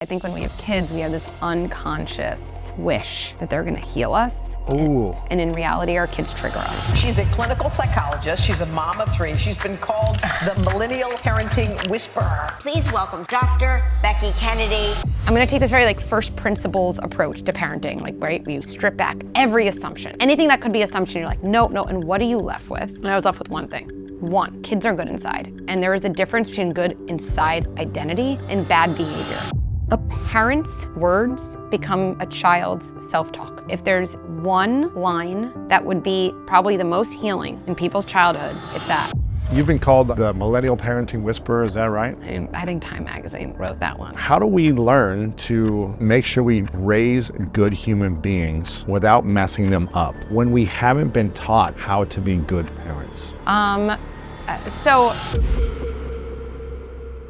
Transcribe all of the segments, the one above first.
I think when we have kids, we have this unconscious wish that they're gonna heal us. Ooh. And in reality, our kids trigger us. She's a clinical psychologist. She's a mom of 3. She's been called the millennial parenting whisperer. Please welcome Dr. Becky Kennedy. I'm gonna take this very first principles approach to parenting. Right? We strip back every assumption. Anything that could be assumption, you're like, no, and what are you left with? And I was left with one thing. 1, kids are good inside. And there is a difference between good inside identity and bad behavior. A parent's words become a child's self-talk. If there's one line that would be probably the most healing in people's childhoods, it's that. You've been called the millennial parenting whisperer, is that right? I think Time magazine wrote that one. How do we learn to make sure we raise good human beings without messing them up when we haven't been taught how to be good parents?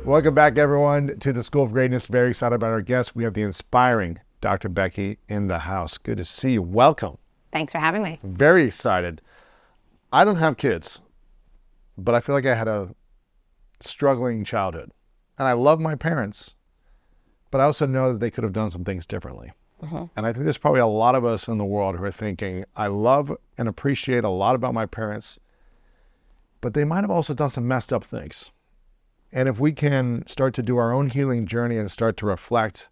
Welcome back, everyone, to the School of Greatness. Very excited about our guest. We have the inspiring Dr. Becky in the house. Good to see you. Welcome. Thanks for having me. Very excited. I don't have kids, but I feel like I had a struggling childhood. And I love my parents, but I also know that they could have done some things differently. And I think there's probably a lot of us in the world who are thinking, I love and appreciate a lot about my parents, but they might have also done some messed up things. And if we can start to do our own healing journey and start to reflect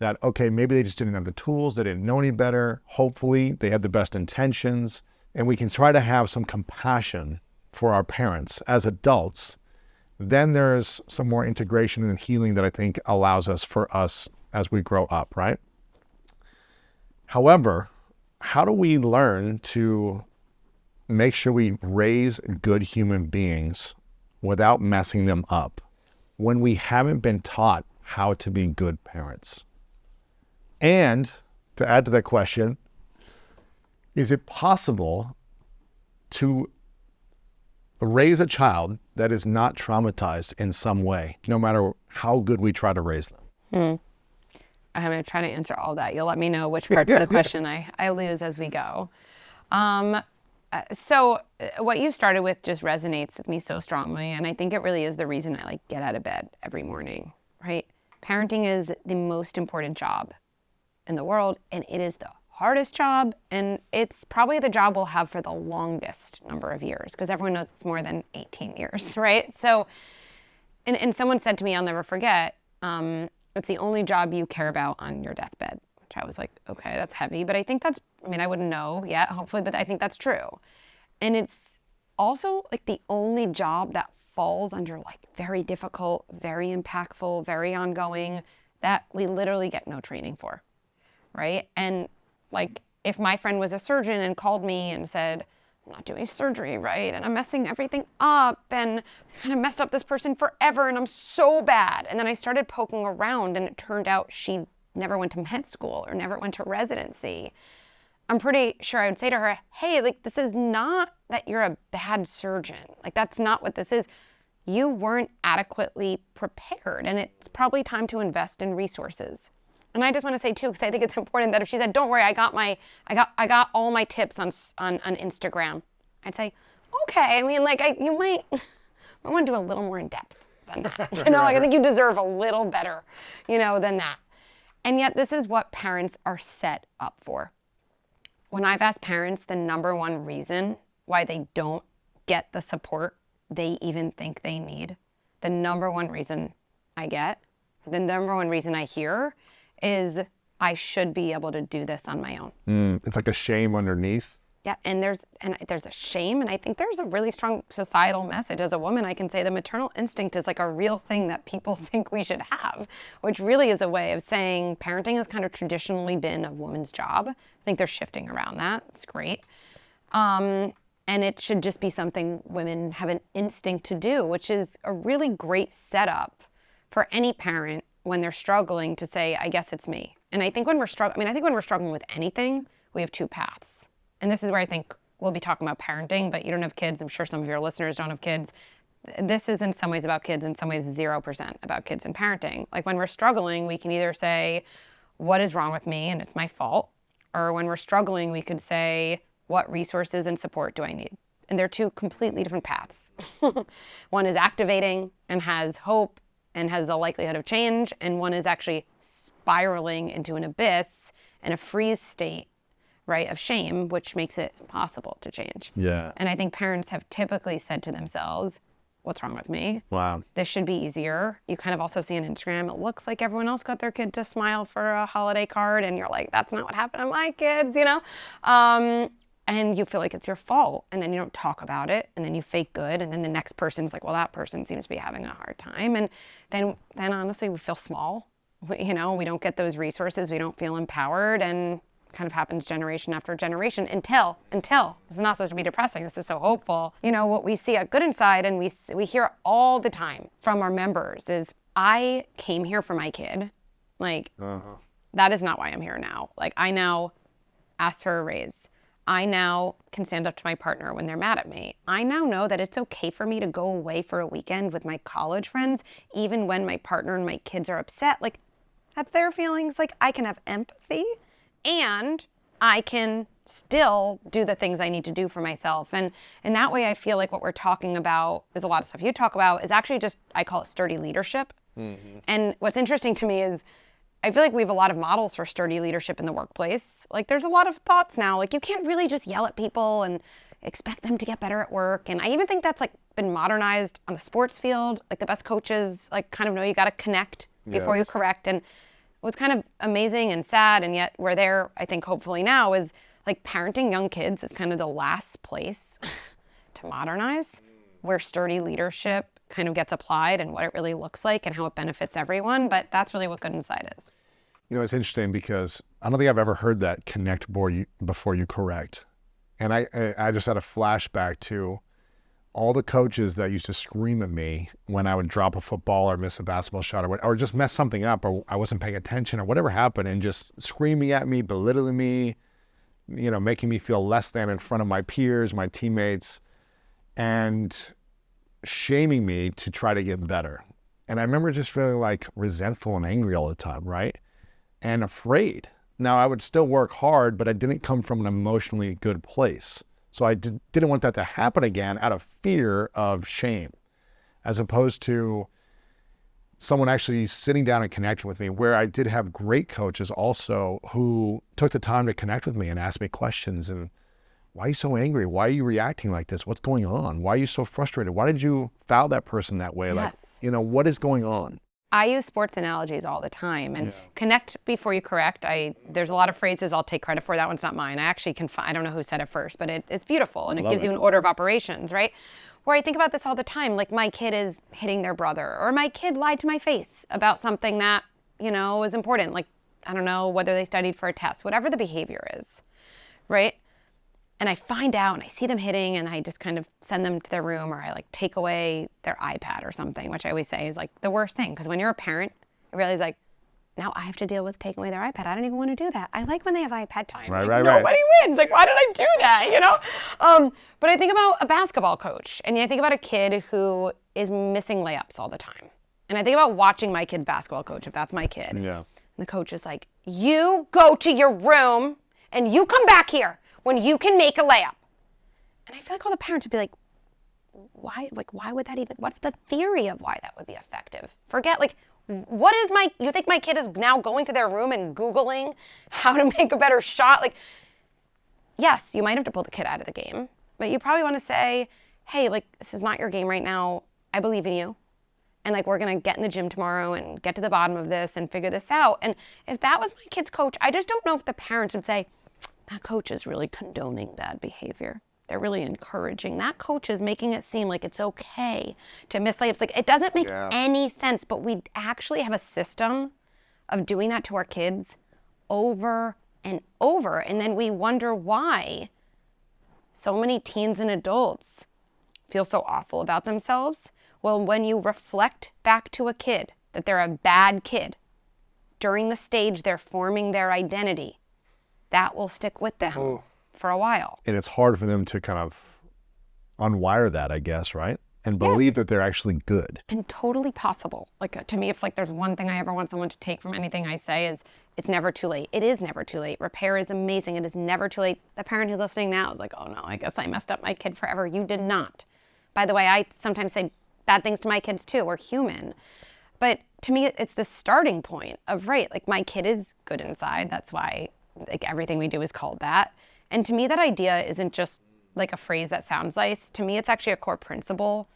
that, okay, maybe they just didn't have the tools, they didn't know any better, hopefully they had the best intentions, and we can try to have some compassion for our parents as adults, then there's some more integration and healing that I think allows us for us as we grow up, right? However, how do we learn to make sure we raise good human beings without messing them up when we haven't been taught how to be good parents? And to add to that question, is it possible to raise a child that is not traumatized in some way, no matter how good we try to raise them? I'm going to try to answer all that. You'll let me know which parts of the question I lose as we go. So what you started with just resonates with me so strongly, and I think it really is the reason I get out of bed every morning, right? Parenting is the most important job in the world, and it is the hardest job, and it's probably the job we'll have for the longest number of years, because everyone knows it's more than 18 years, right? So, and someone said to me, I'll never forget, it's the only job you care about on your deathbed. I was like, okay, that's heavy, but I think that's, I wouldn't know yet, hopefully, but I think that's true. And it's also the only job that falls under very difficult, very impactful, very ongoing, that we literally get no training for, right? And if my friend was a surgeon and called me and said, I'm not doing surgery right, and I'm messing everything up, and kind of messed up this person forever, and I'm so bad. And then I started poking around, and it turned out she never went to med school or never went to residency. I'm pretty sure I would say to her, hey, this is not that you're a bad surgeon. That's not what this is. You weren't adequately prepared, and it's probably time to invest in resources. And I just want to say too, because I think it's important that if she said, don't worry, I got all my tips on Instagram, I'd say, okay. You might want to do a little more in depth than that. I think you deserve a little better, than that. And yet this is what parents are set up for. When I've asked parents the number one reason why they don't get the support they even think they need, the number one reason I get, the number one reason I hear is I should be able to do this on my own. It's like a shame underneath. Yeah, and there's a shame, and I think there's a really strong societal message. As a woman, I can say the maternal instinct is a real thing that people think we should have, which really is a way of saying parenting has kind of traditionally been a woman's job. I think they're shifting around that. It's great. And it should just be something women have an instinct to do, which is a really great setup for any parent when they're struggling to say, I guess it's me. And I think when we're struggling with anything, we have 2 paths. And this is where I think we'll be talking about parenting, but you don't have kids. I'm sure some of your listeners don't have kids. This is in some ways about kids, in some ways 0% about kids and parenting. When we're struggling, we can either say, what is wrong with me and it's my fault? Or when we're struggling, we could say, what resources and support do I need? And they're 2 completely different paths. One is activating and has hope and has a likelihood of change, and one is actually spiraling into an abyss and a freeze state, right, of shame, which makes it impossible to change. Yeah. And I think parents have typically said to themselves, what's wrong with me? Wow. This should be easier. You kind of also see on Instagram, it looks like everyone else got their kid to smile for a holiday card, and you're like, that's not what happened to my kids, you know? And you feel like it's your fault, and then you don't talk about it, and then you fake good, and then the next person's like, well, that person seems to be having a hard time. And then honestly, we feel small. You know, we don't get those resources, we don't feel empowered, and kind of happens generation after generation until it's not supposed to be depressing. This is so hopeful. You know, what we see at Good Inside, and we hear all the time from our members, is I came here for my kid. Like, that is not why I'm here now. Like, I now ask for a raise. I now can stand up to my partner when they're mad at me. I now know that it's okay for me to go away for a weekend with my college friends, even when my partner and my kids are upset. Like, that's their feelings. Like, I can have empathy, and I can still do the things I need to do for myself. And in that way, I feel like what we're talking about is a lot of stuff you talk about is actually just, I call it sturdy leadership. And what's interesting to me is I feel like we have a lot of models for sturdy leadership in the workplace. Like, there's a lot of thoughts now, like you can't really just yell at people and expect them to get better at work. And I even think that's like been modernized on the sports field. Like, the best coaches like kind of know you got to connect before you correct. And what's kind of amazing and sad, and yet we're there, I think, hopefully now, is like parenting young kids is kind of the last place to modernize, where sturdy leadership kind of gets applied and what it really looks like and how it benefits everyone. But that's really what Good Inside is. You know, it's interesting because I don't think I've ever heard that connect before you correct. And I just had a flashback to all the coaches that used to scream at me when I would drop a football or miss a basketball shot or just mess something up, or I wasn't paying attention or whatever happened, and just screaming at me, belittling me, you know, making me feel less than in front of my peers, my teammates, and shaming me to try to get better. And I remember just feeling like resentful and angry all the time, right? And afraid. Now, I would still work hard, but I didn't come from an emotionally good place. So I didn't want that to happen again out of fear of shame, as opposed to someone actually sitting down and connecting with me, where I did have great coaches also who took the time to connect with me and ask me questions. And why are you so angry? Why are you reacting like this? What's going on? Why are you so frustrated? Why did you foul that person that way? Yes. Like, you know, what is going on? I use sports analogies all the time, and connect before you correct. There's a lot of phrases I'll take credit for. That one's not mine. I actually I don't know who said it first, but it's beautiful, and it gives you an order of operations, right? Where I think about this all the time, like my kid is hitting their brother, or my kid lied to my face about something that, you know, is important. Like, I don't know, whether they studied for a test, whatever the behavior is, right? And I find out and I see them hitting, and I just kind of send them to their room, or I like take away their iPad or something, which I always say is like the worst thing. Because when you're a parent, you realize like, now I have to deal with taking away their iPad. I don't even want to do that. I like when they have iPad time. Right. Nobody wins. Like, why did I do that? You know? But I think about a basketball coach, and I think about a kid who is missing layups all the time. And I think about watching my kid's basketball coach, if that's my kid. Yeah. And the coach is like, you go to your room and you come back here when you can make a layup. And I feel like all the parents would be like, why would that even, what's the theory of why that would be effective? Forget, like, you think my kid is now going to their room and Googling how to make a better shot? Like, yes, you might have to pull the kid out of the game, but you probably want to say, hey, like, this is not your game right now. I believe in you. And like, we're going to get in the gym tomorrow and get to the bottom of this and figure this out. And if that was my kid's coach, I just don't know if the parents would say, that coach is really condoning bad behavior. They're really encouraging. That coach is making it seem like it's okay to miss layups. Like, it doesn't make any sense, but we actually have a system of doing that to our kids over and over. And then we wonder why so many teens and adults feel so awful about themselves. Well, when you reflect back to a kid that they're a bad kid during the stage they're forming their identity, that will stick with them for a while. And it's hard for them to kind of unwire that, I guess, right? And believe that they're actually good. And totally possible. Like, to me, if like there's one thing I ever want someone to take from anything I say is it's never too late. It is never too late. Repair is amazing. It is never too late. The parent who's listening now is like, oh no, I guess I messed up my kid forever. You did not. By the way, I sometimes say bad things to my kids too. We're human. But to me, it's the starting point of, right, like my kid is good inside. That's why like everything we do is called that. And to me, that idea isn't just like a phrase that sounds nice. To me, it's actually a core principle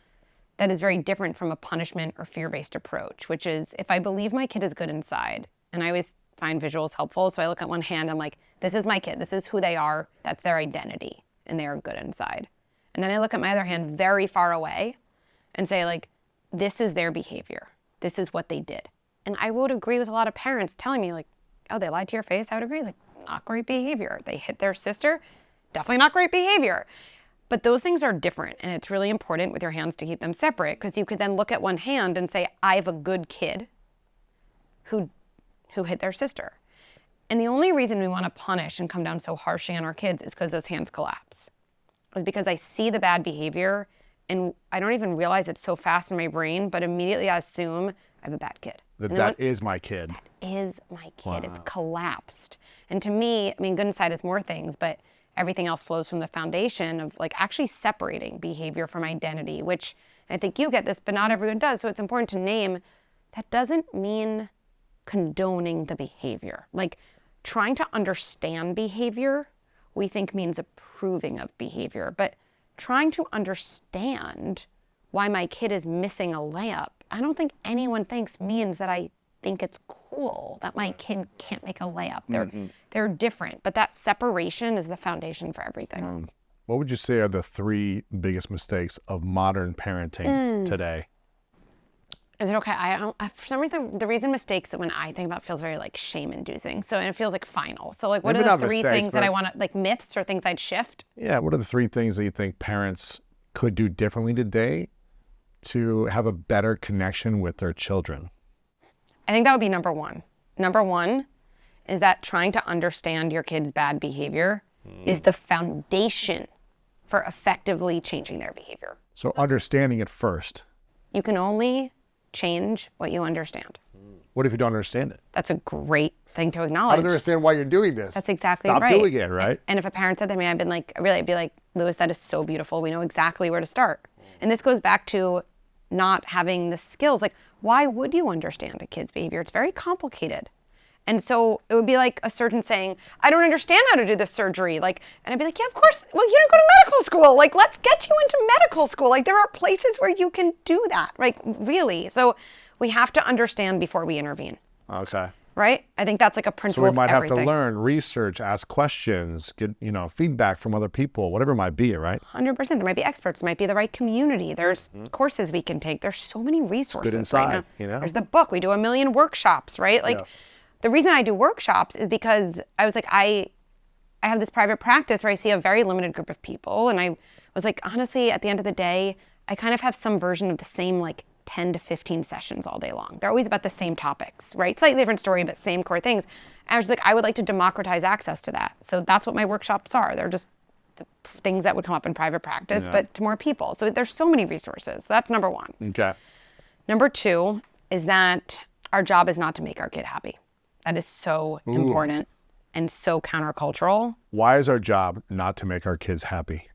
that is very different from a punishment or fear-based approach, which is if I believe my kid is good inside, and I always find visuals helpful. So I look at one hand, I'm like, this is my kid. This is who they are. That's their identity. And they are good inside. And then I look at my other hand very far away and say, like, this is their behavior. This is what they did. And I would agree with a lot of parents telling me, like, oh, they lied to your face. I would agree, like, not great behavior. They hit their sister. Definitely not great behavior. But those things are different. And it's really important with your hands to keep them separate, because you could then look at one hand and say, I have a good kid who hit their sister. And the only reason we want to punish and come down so harshly on our kids is because those hands collapse. It's because I see the bad behavior and I don't even realize it's so fast in my brain, but immediately I assume I have a bad kid. That is my kid. That is my kid. Wow. It's collapsed. And to me, I mean, good inside is more things, but everything else flows from the foundation of like actually separating behavior from identity, which I think you get this, but not everyone does. So it's important to name that doesn't mean condoning the behavior. Like trying to understand behavior, we think means approving of behavior, but trying to understand why my kid is missing a layup, I don't think anyone thinks means that I think it's cool that my kid can't make a layup. They're different, but that separation is the foundation for everything. What would you say are the 3 biggest mistakes of modern parenting today? Is it okay? For some reason, the reason mistakes that when I think about feels very like shame-inducing. So, and it feels like final. So like, what Maybe are the not 3 mistakes, things that but- I want to, like myths or things I'd shift? Yeah, what are the 3 things that you think parents could do differently today to have a better connection with their children? I think that would be number 1. Number 1 is that trying to understand your kid's bad behavior is the foundation for effectively changing their behavior. So understanding it first. You can only change what you understand. What if you don't understand it? That's a great thing to I acknowledge. don't understand why you're doing this. That's exactly Stop right. doing it, right? And if a parent said that to me, I'd be like, Lewis, that is so beautiful. We know exactly where to start. And this goes back to not having the skills. Like, why would you understand a kid's behavior? It's very complicated. And so it would be like a surgeon saying, I don't understand how to do this surgery. Like, and I'd be like, yeah, of course. Well, you didn't go to medical school. Like, let's get you into medical school. Like, there are places where you can do that. Like, really. So we have to understand before we intervene. Okay. Right? I think that's like a So principle we of might have everything. to learn, research, ask questions, get, feedback from other people, whatever it might be, right? 100%. There might be experts. There might be the right community. There's courses we can take. There's so many resources inside, right now. There's the book. We do 1 million workshops, right? Like, the reason I do workshops is because I was like, I have this private practice where I see a very limited group of people. And I was like, honestly, at the end of the day, I kind of have some version of the same like 10 to 15 sessions all day long. They're always about the same topics, right? Slightly different story, but same core things. And I was like, I would like to democratize access to that. So that's what my workshops are. They're just the things that would come up in private practice, but to more people. So there's so many resources. That's number 1. Okay. Number 2 is that our job is not to make our kid happy. That is so important and so countercultural. Why is our job not to make our kids happy?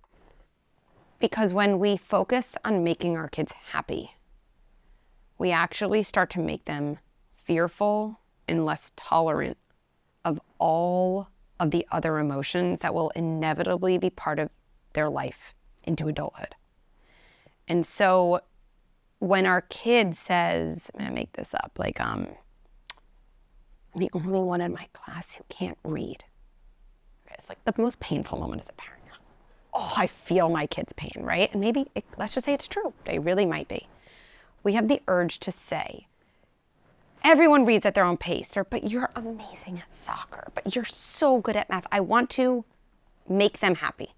Because when we focus on making our kids happy, we actually start to make them fearful and less tolerant of all of the other emotions that will inevitably be part of their life into adulthood. And so when our kid says, I'm gonna make this up, like, I'm the only one in my class who can't read. Okay, it's like the most painful moment as a parent. Oh, I feel my kid's pain, right? And maybe, let's just say it's true. They really might be. We have the urge to say, everyone reads at their own pace, but you're amazing at soccer, but you're so good at math. I want to make them happy.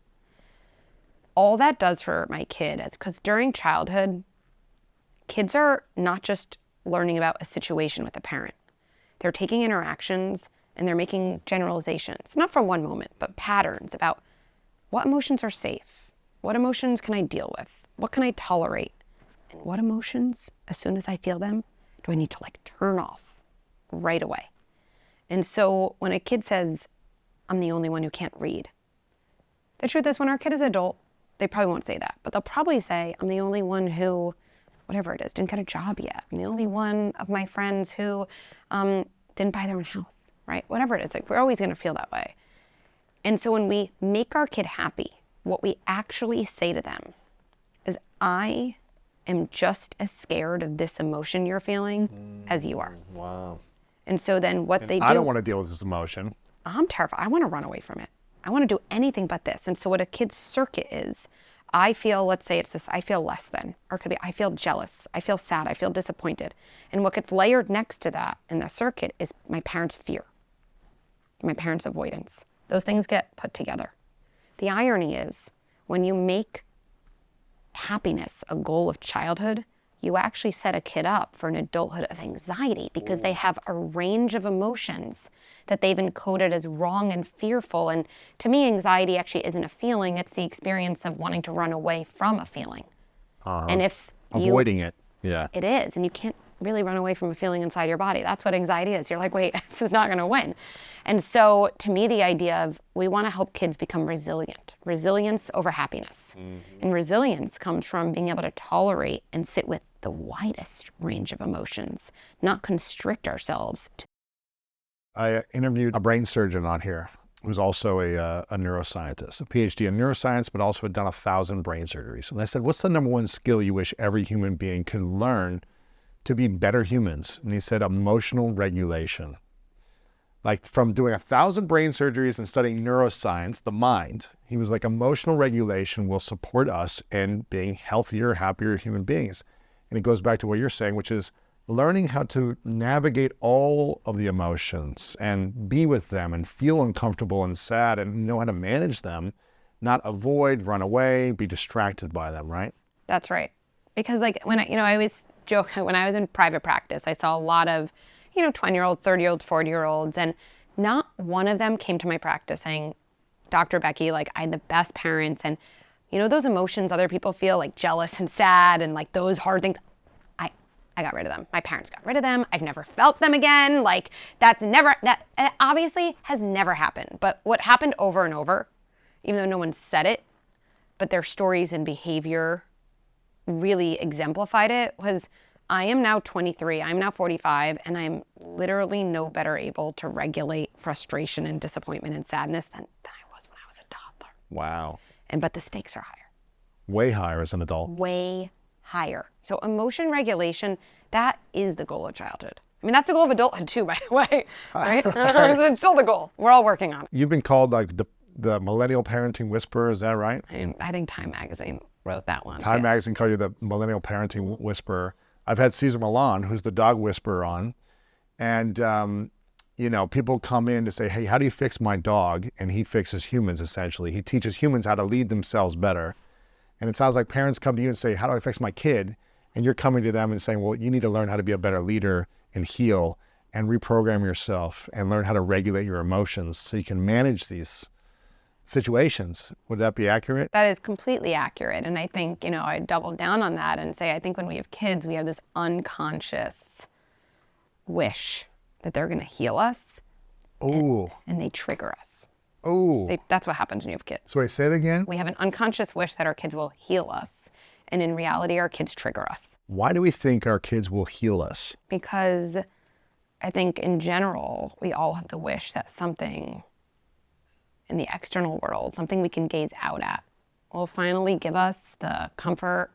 All that does for my kid is because during childhood, kids are not just learning about a situation with a parent. They're taking interactions and they're making generalizations, not from one moment, but patterns about what emotions are safe, what emotions can I deal with, what can I tolerate, and what emotions, as soon as I feel them, do I need to like turn off right away. And so when a kid says, I'm the only one who can't read, the truth is when our kid is adult, they probably won't say that, but they'll probably say, I'm the only one who whatever it is, didn't get a job yet. I'm the only one of my friends who didn't buy their own house, right? Whatever it is, like we're always going to feel that way. And so when we make our kid happy, what we actually say to them is, I am just as scared of this emotion you're feeling as you are. Wow. And so then what they do. I don't want to deal with this emotion. I'm terrified. I want to run away from it. I want to do anything but this. And so what a kid's circuit is, I feel, let's say it's this, I feel less than, or it could be, I feel jealous, I feel sad, I feel disappointed. And what gets layered next to that in the circuit is my parents' fear, my parents' avoidance. Those things get put together. The irony is, when you make happiness a goal of childhood, you actually set a kid up for an adulthood of anxiety because they have a range of emotions that they've encoded as wrong and fearful. And to me, anxiety actually isn't a feeling. It's the experience of wanting to run away from a feeling. And if avoiding it. Yeah. It is. And you can't really run away from a feeling inside your body. That's what anxiety is. You're like, wait, this is not going to win. And so to me, the idea of we want to help kids become resilient, resilience over happiness. And resilience comes from being able to tolerate and sit with the widest range of emotions, not constrict ourselves. I interviewed a brain surgeon on here who's also a neuroscientist, a PhD in neuroscience, but also had done 1,000 brain surgeries. And I said, what's the number one skill you wish every human being could learn to be better humans? And he said, emotional regulation. Like from doing 1,000 brain surgeries and studying neuroscience, the mind, he was like, emotional regulation will support us in being healthier, happier human beings. And it goes back to what you're saying, which is learning how to navigate all of the emotions and be with them and feel uncomfortable and sad and know how to manage them, not avoid, run away, be distracted by them, right? That's right. Because like when I always joke, when I was in private practice, I saw a lot of 20-year-olds, 30-year-olds, 40-year-olds, and not one of them came to my practice saying, Dr. Becky, like I had the best parents, and those emotions other people feel, like jealous and sad and like those hard things, I got rid of them. My parents got rid of them. I've never felt them again. Like that obviously has never happened. But what happened over and over, even though no one said it, but their stories and behavior really exemplified it, was I am now 23, I'm now 45, and I'm literally no better able to regulate frustration and disappointment and sadness than I was when I was a toddler. Wow. But the stakes are higher. Way higher as an adult. Way higher. So emotion regulation, that is the goal of childhood. I mean, that's the goal of adulthood too, by the way, right? It's still the goal. We're all working on it. You've been called like the millennial parenting whisperer, is that right? I think Time Magazine wrote that one. Time Magazine called you the millennial parenting whisperer. I've had Cesar Millan, who's the dog whisperer, on. And, people come in to say, hey, how do you fix my dog? And he fixes humans, essentially. He teaches humans how to lead themselves better. And it sounds like parents come to you and say, how do I fix my kid? And you're coming to them and saying, well, you need to learn how to be a better leader and heal and reprogram yourself and learn how to regulate your emotions so you can manage these situations. Would that be accurate? That is completely accurate. And I think, I double down on that and say, I think when we have kids, we have this unconscious wish that they're going to heal us. Oh. And they trigger us. Oh. That's what happens when you have kids. So I say it again? We have an unconscious wish that our kids will heal us. And in reality, our kids trigger us. Why do we think our kids will heal us? Because I think in general, we all have the wish that something in the external world, something we can gaze out at, will finally give us the comfort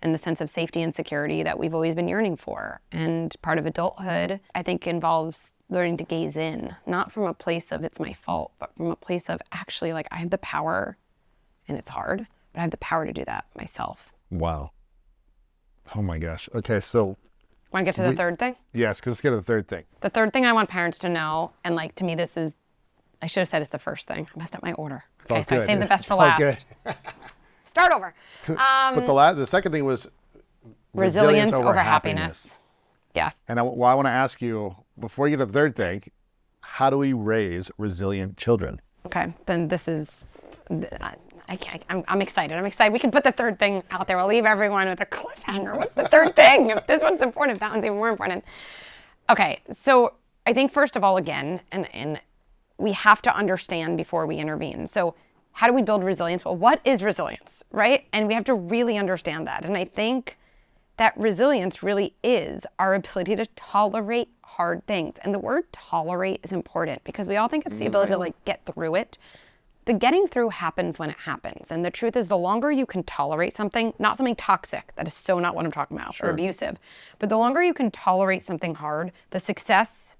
and the sense of safety and security that we've always been yearning for. And part of adulthood, I think, involves learning to gaze in, not from a place of it's my fault, but from a place of actually, like, I have the power, and it's hard, but I have the power to do that myself. Wow. Oh my gosh. Okay, so. Want to get to the third thing? Yes, let's get to the third thing. The third thing I want parents to know, and like to me, this is, I should have said it's the first thing. I messed up my order. Okay, so I saved the best for last. Good. Start over. But the second thing was resilience over happiness. Yes. And I want to ask you, before you get to the third thing, how do we raise resilient children? Okay, then this is, I'm excited. I'm excited. We can put the third thing out there. We'll leave everyone with a cliffhanger. What's the third thing? If this one's important, that one's even more important. Okay, so I think first of all, again, and we have to understand before we intervene. So how do we build resilience? Well, what is resilience, right? And we have to really understand that. And I think that resilience really is our ability to tolerate hard things. And the word tolerate is important because we all think it's the ability to like get through it. The getting through happens when it happens. And the truth is the longer you can tolerate something, not something toxic, that is so not what I'm talking about, or abusive, but the longer you can tolerate something hard, the success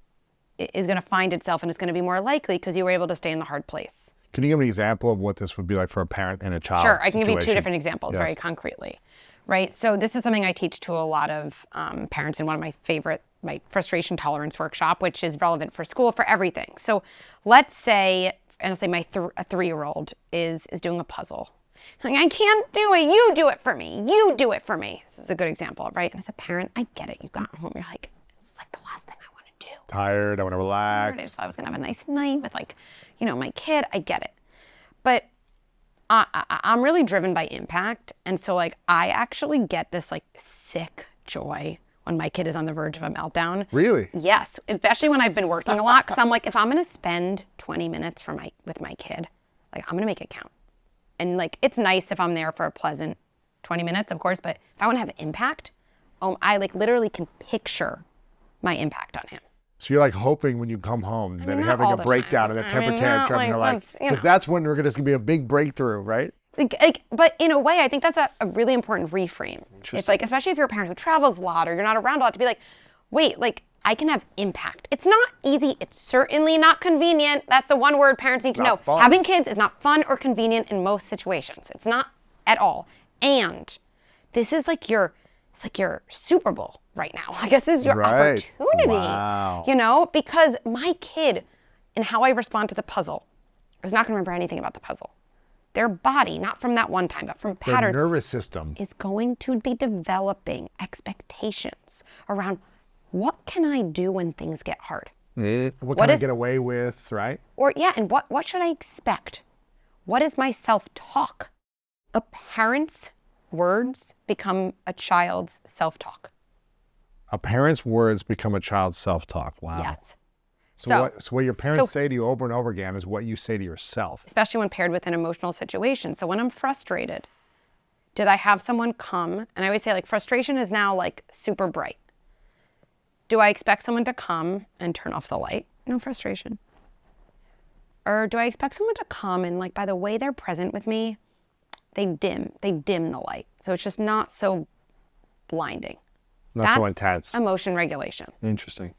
is going to find itself and it's going to be more likely because you were able to stay in the hard place. Can you give me an example of what this would be like for a parent and a child? Sure, I can give you two situation? different examples very concretely, right? So this is something I teach to a lot of parents in one of my frustration tolerance workshop, which is relevant for school, for everything. So let's say, and I'll say a 3-year-old is doing a puzzle. Like, I can't do it, you do it for me, you do it for me. This is a good example, right? And as a parent, I get it. You got home, you're like, this is like the last thing I want to do. Tired, I want to relax. So I was gonna have a nice night with my kid. I get it. But I'm really driven by impact. And so I actually get this sick joy when my kid is on the verge of a meltdown. Really? Yes, especially when I've been working a lot. Because I'm like, if I'm gonna spend 20 minutes with my kid, I'm gonna make it count. And it's nice if I'm there for a pleasant 20 minutes, of course. But if I wanna have impact, I literally can picture my impact on him. So you're hoping when you come home that you're having a breakdown and a temper tantrum, and you're because that's when we're going to be a big breakthrough, right? But in a way, I think that's a really important reframe. It's especially if you're a parent who travels a lot or you're not around a lot, to be wait, I can have impact. It's not easy. It's certainly not convenient. That's the one word parents need to know. Fun. Having kids is not fun or convenient in most situations. It's not at all. And this is your Super Bowl right now. This is your opportunity. Wow. Because my kid and how I respond to the puzzle is not going to remember anything about the puzzle. Their body, not from that one time, but from patterns. Their nervous system is going to be developing expectations around what can I do when things get hard? What can I get away with, right? And what should I expect? What is my self-talk? A parent's words become a child's self-talk. A parent's words become a child's self-talk. Wow. Yes. So what your parents say to you over and over again is what you say to yourself. Especially when paired with an emotional situation. So when I'm frustrated, did I have someone come? And I always say frustration is now super bright. Do I expect someone to come and turn off the light? No frustration. Or do I expect someone to come and by the way they're present with me, they dim the light. So it's just not so blinding. Not so intense. Emotion regulation. Interesting.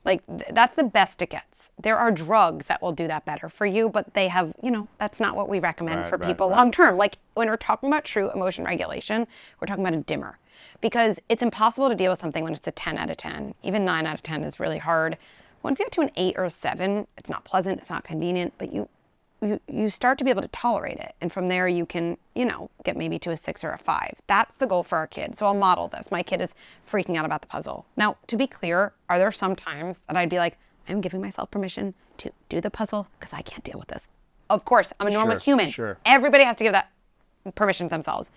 That's the best it gets. There are drugs that will do that better for you, but they have, that's not what we recommend for people long term. When we're talking about true emotion regulation, we're talking about a dimmer. Because it's impossible to deal with something when it's a 10 out of 10. Even 9 out of 10 is really hard. Once you get to an 8 or a 7, it's not pleasant, it's not convenient, but you start to be able to tolerate it. And from there you can, get maybe to a 6 or a 5. That's the goal for our kids. So I'll model this. My kid is freaking out about the puzzle. Now, to be clear, are there some times that I'd be I'm giving myself permission to do the puzzle because I can't deal with this? Of course, I'm a normal human. Sure. Everybody has to give that permission to themselves.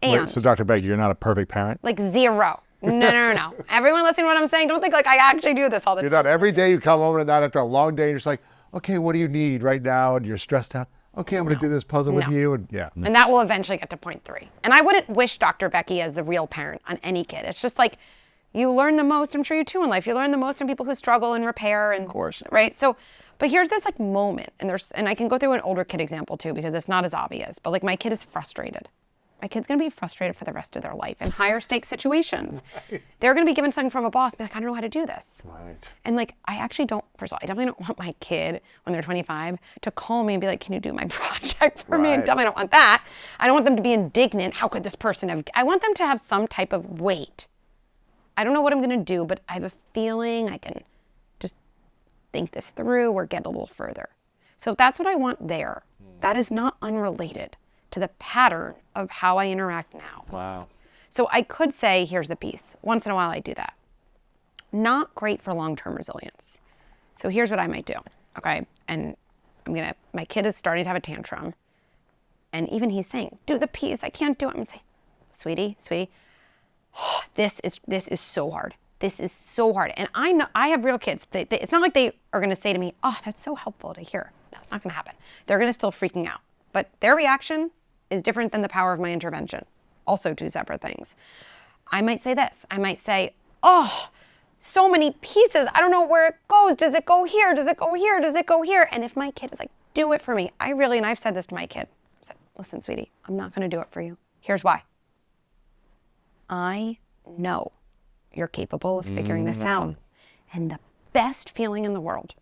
And Wait, so Dr. Becky, you're not a perfect parent? 0. No. Everyone listening to what I'm saying, don't think I actually do this all the time. You're not. Every day you come home and not after a long day, you're just okay, what do you need right now? And you're stressed out. Okay, I'm going to do this puzzle with you. And And that will eventually get to point 3. And I wouldn't wish Dr. Becky as the real parent on any kid. It's just you learn the most, I'm sure you too in life, you learn the most from people who struggle and repair. And, of course. Right? So, but here's this moment, and I can go through an older kid example too, because it's not as obvious, but my kid is frustrated. My kid's going to be frustrated for the rest of their life in higher stakes situations. Right. They're going to be given something from a boss, be I don't know how to do this. Right. And I actually don't, first of all, I definitely don't want my kid when they're 25 to call me and be can you do my project for me? And definitely don't want that. I don't want them to be indignant. How could this person have, I want them to have some type of weight. I don't know what I'm going to do, but I have a feeling I can just think this through or get a little further. So if that's what I want there, that is not unrelated to the pattern of how I interact now. Wow. So I could say, here's the piece. Once in a while I do that. Not great for long-term resilience. So here's what I might do, okay? And my kid is starting to have a tantrum. And even he's saying, do the piece, I can't do it. I'm gonna say, sweetie, oh, this is so hard. This is so hard. And I know, I have real kids. It's not like they are gonna say to me, oh, that's so helpful to hear. No, it's not gonna happen. They're gonna still freaking out. But their reaction is different than the power of my intervention. Also 2 separate things. I might say this. I might say, oh, so many pieces. I don't know where it goes. Does it go here? Does it go here? Does it go here? And if my kid is like, do it for me. And I've said this to my kid. I said, listen, sweetie, I'm not going to do it for you. Here's why. I know you're capable of figuring this out. And the best feeling in the world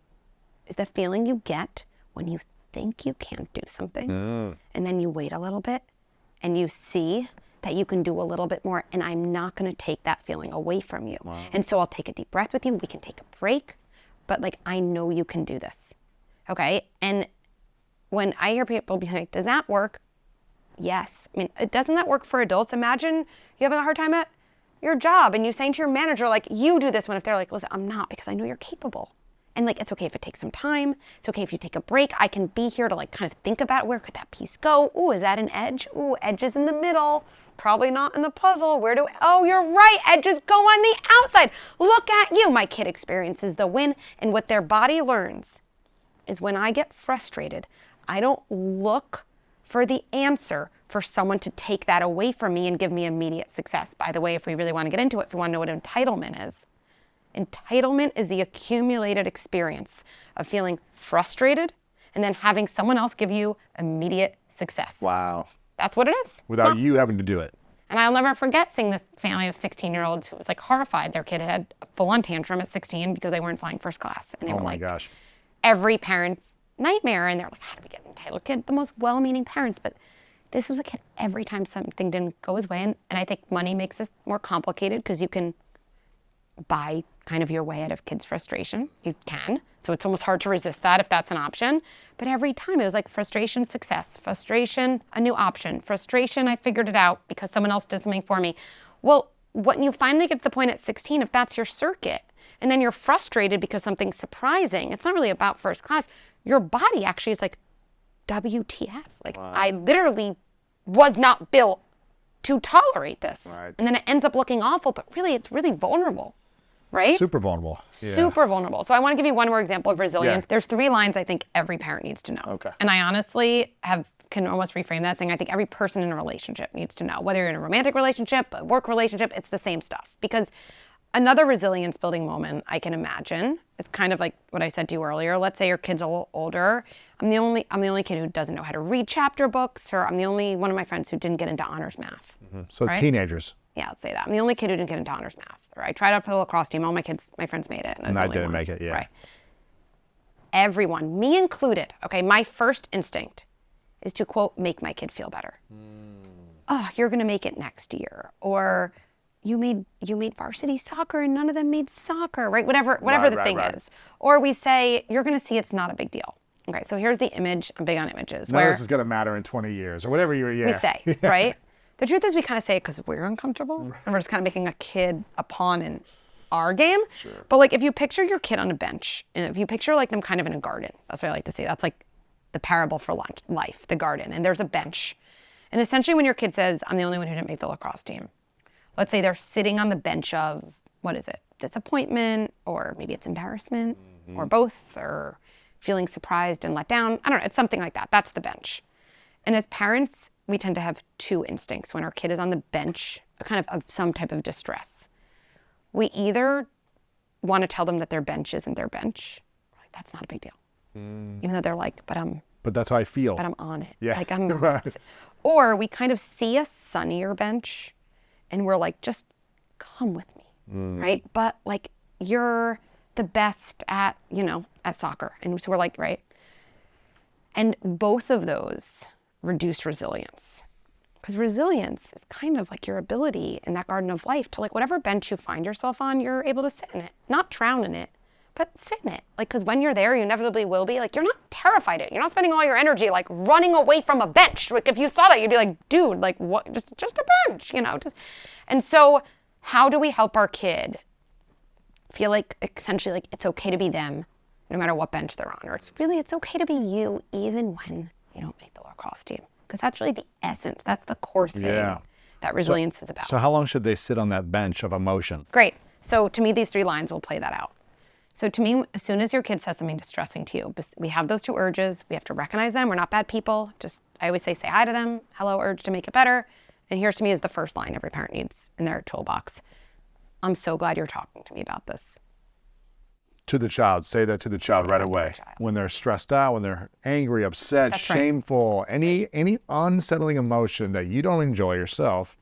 is the feeling you get when you think you can't do something. And then you wait a little bit and you see that you can do a little bit more, and I'm not going to take that feeling away from you. And so I'll take a deep breath with you. We can take a break, but like, I know you can do this. Okay. And when I hear people be like, does that work? Yes. I mean, doesn't that work for adults? Imagine you having a hard time at your job and you saying to your manager, like, you do this one. If they're like, listen, I'm not, because I know you're capable. And like, it's okay if it takes some time. It's okay if you take a break. I can be here to like kind of think about where could that piece go? Ooh, is that an edge? Ooh, edge is in the middle. Probably not in the puzzle. Oh, you're right. Edges go on the outside. Look at you. My kid experiences the win. And what their body learns is when I get frustrated, I don't look for the answer for someone to take that away from me and give me immediate success. By the way, if we really want to get into it, if we want to know what entitlement is the accumulated experience of feeling frustrated and then having someone else give you immediate success. Wow. That's what it is. Without you having to do it. And I'll never forget seeing this family of 16-year-olds who was like horrified. Their kid had a full-on tantrum at 16 because they weren't flying first class. And they were like, gosh. Every parent's nightmare. And they're like, how do we get an entitled kid? The most well-meaning parents. But this was a kid, every time something didn't go his way. And I think money makes this more complicated because you can buy kind of your way out of kids' frustration. You can. So it's almost hard to resist that if that's an option. But every time it was like frustration, success, frustration, a new option, frustration, I figured it out because someone else did something for me. Well, when you finally get to the point at 16, if that's your circuit, and then you're frustrated because something's surprising, it's not really about first class. Your body actually is like, WTF. Like, wow. I literally was not built to tolerate this. Right. And then it ends up looking awful, but really, it's really vulnerable. Right? Super vulnerable. Yeah. Super vulnerable. So I want to give you one more example of resilience. Yeah. There's 3 lines I think every parent needs to know. Okay. And I honestly can almost reframe that saying I think every person in a relationship needs to know. Whether you're in a romantic relationship, a work relationship, it's the same stuff. Because another resilience building moment I can imagine is kind of like what I said to you earlier. Let's say your kid's a little older. I'm the only kid who doesn't know how to read chapter books, or I'm the only one of my friends who didn't get into honors math. Mm-hmm. So right? Teenagers. Yeah, let's say that. I'm the only kid who didn't get into honors math. Or I tried out for the lacrosse team. All my friends made it. And I didn't make it, yeah. Right. Everyone, me included, okay, my first instinct is to, quote, make my kid feel better. Oh, you're going to make it next year. Or you made varsity soccer and none of them made soccer, right? Whatever the thing is. Or we say, you're going to see it's not a big deal. Okay, so here's the image. I'm big on images. None of this is going to matter in 20 years or whatever we say, right? The truth is we kind of say it because we're uncomfortable and we're just kind of making a kid a pawn in our game. Sure. But like if you picture your kid on a bench, and if you picture like them kind of in a garden, that's what I like to say. That's like the parable for life, the garden. And there's a bench. And essentially when your kid says, I'm the only one who didn't make the lacrosse team, let's say they're sitting on the bench of, what is it? Disappointment, or maybe it's embarrassment, or both, or feeling surprised and let down. I don't know, it's something like that. That's the bench. And as parents, we tend to have 2 instincts when our kid is on the bench, kind of some type of distress. We either want to tell them that their bench isn't their bench. Like, that's not a big deal. Even though they're like, but that's how I feel. But I'm on it. Yeah. Like I'm right. Or we kind of see a sunnier bench and we're like, just come with me. Right? But like, you're the best at soccer. And so we're like, right? And both of those reduce resilience. Because resilience is kind of like your ability in that garden of life to like whatever bench you find yourself on, you're able to sit in it. Not drown in it, but sit in it. Like, because when you're there, you inevitably will be. Like, you're not terrified of it. You're not spending all your energy like running away from a bench. Like, if you saw that, you'd be like, dude, like what? Just a bench, And so how do we help our kid feel like essentially like it's okay to be them no matter what bench they're on? Or it's okay to be you even when you don't make the lacrosse team. Because that's really the essence. That's the core thing that resilience is about. So how long should they sit on that bench of emotion? Great. So to me, these 3 lines will play that out. So to me, as soon as your kid says something distressing to you, we have those 2 urges. We have to recognize them. We're not bad people. I always say hi to them. Hello, urge to make it better. And here's to me is the first line every parent needs in their toolbox. I'm so glad you're talking to me about this. To the child, say that to the child Say right that to away. the child. When they're stressed out, when they're angry, upset, That's right. shameful, any unsettling emotion that you don't enjoy yourself,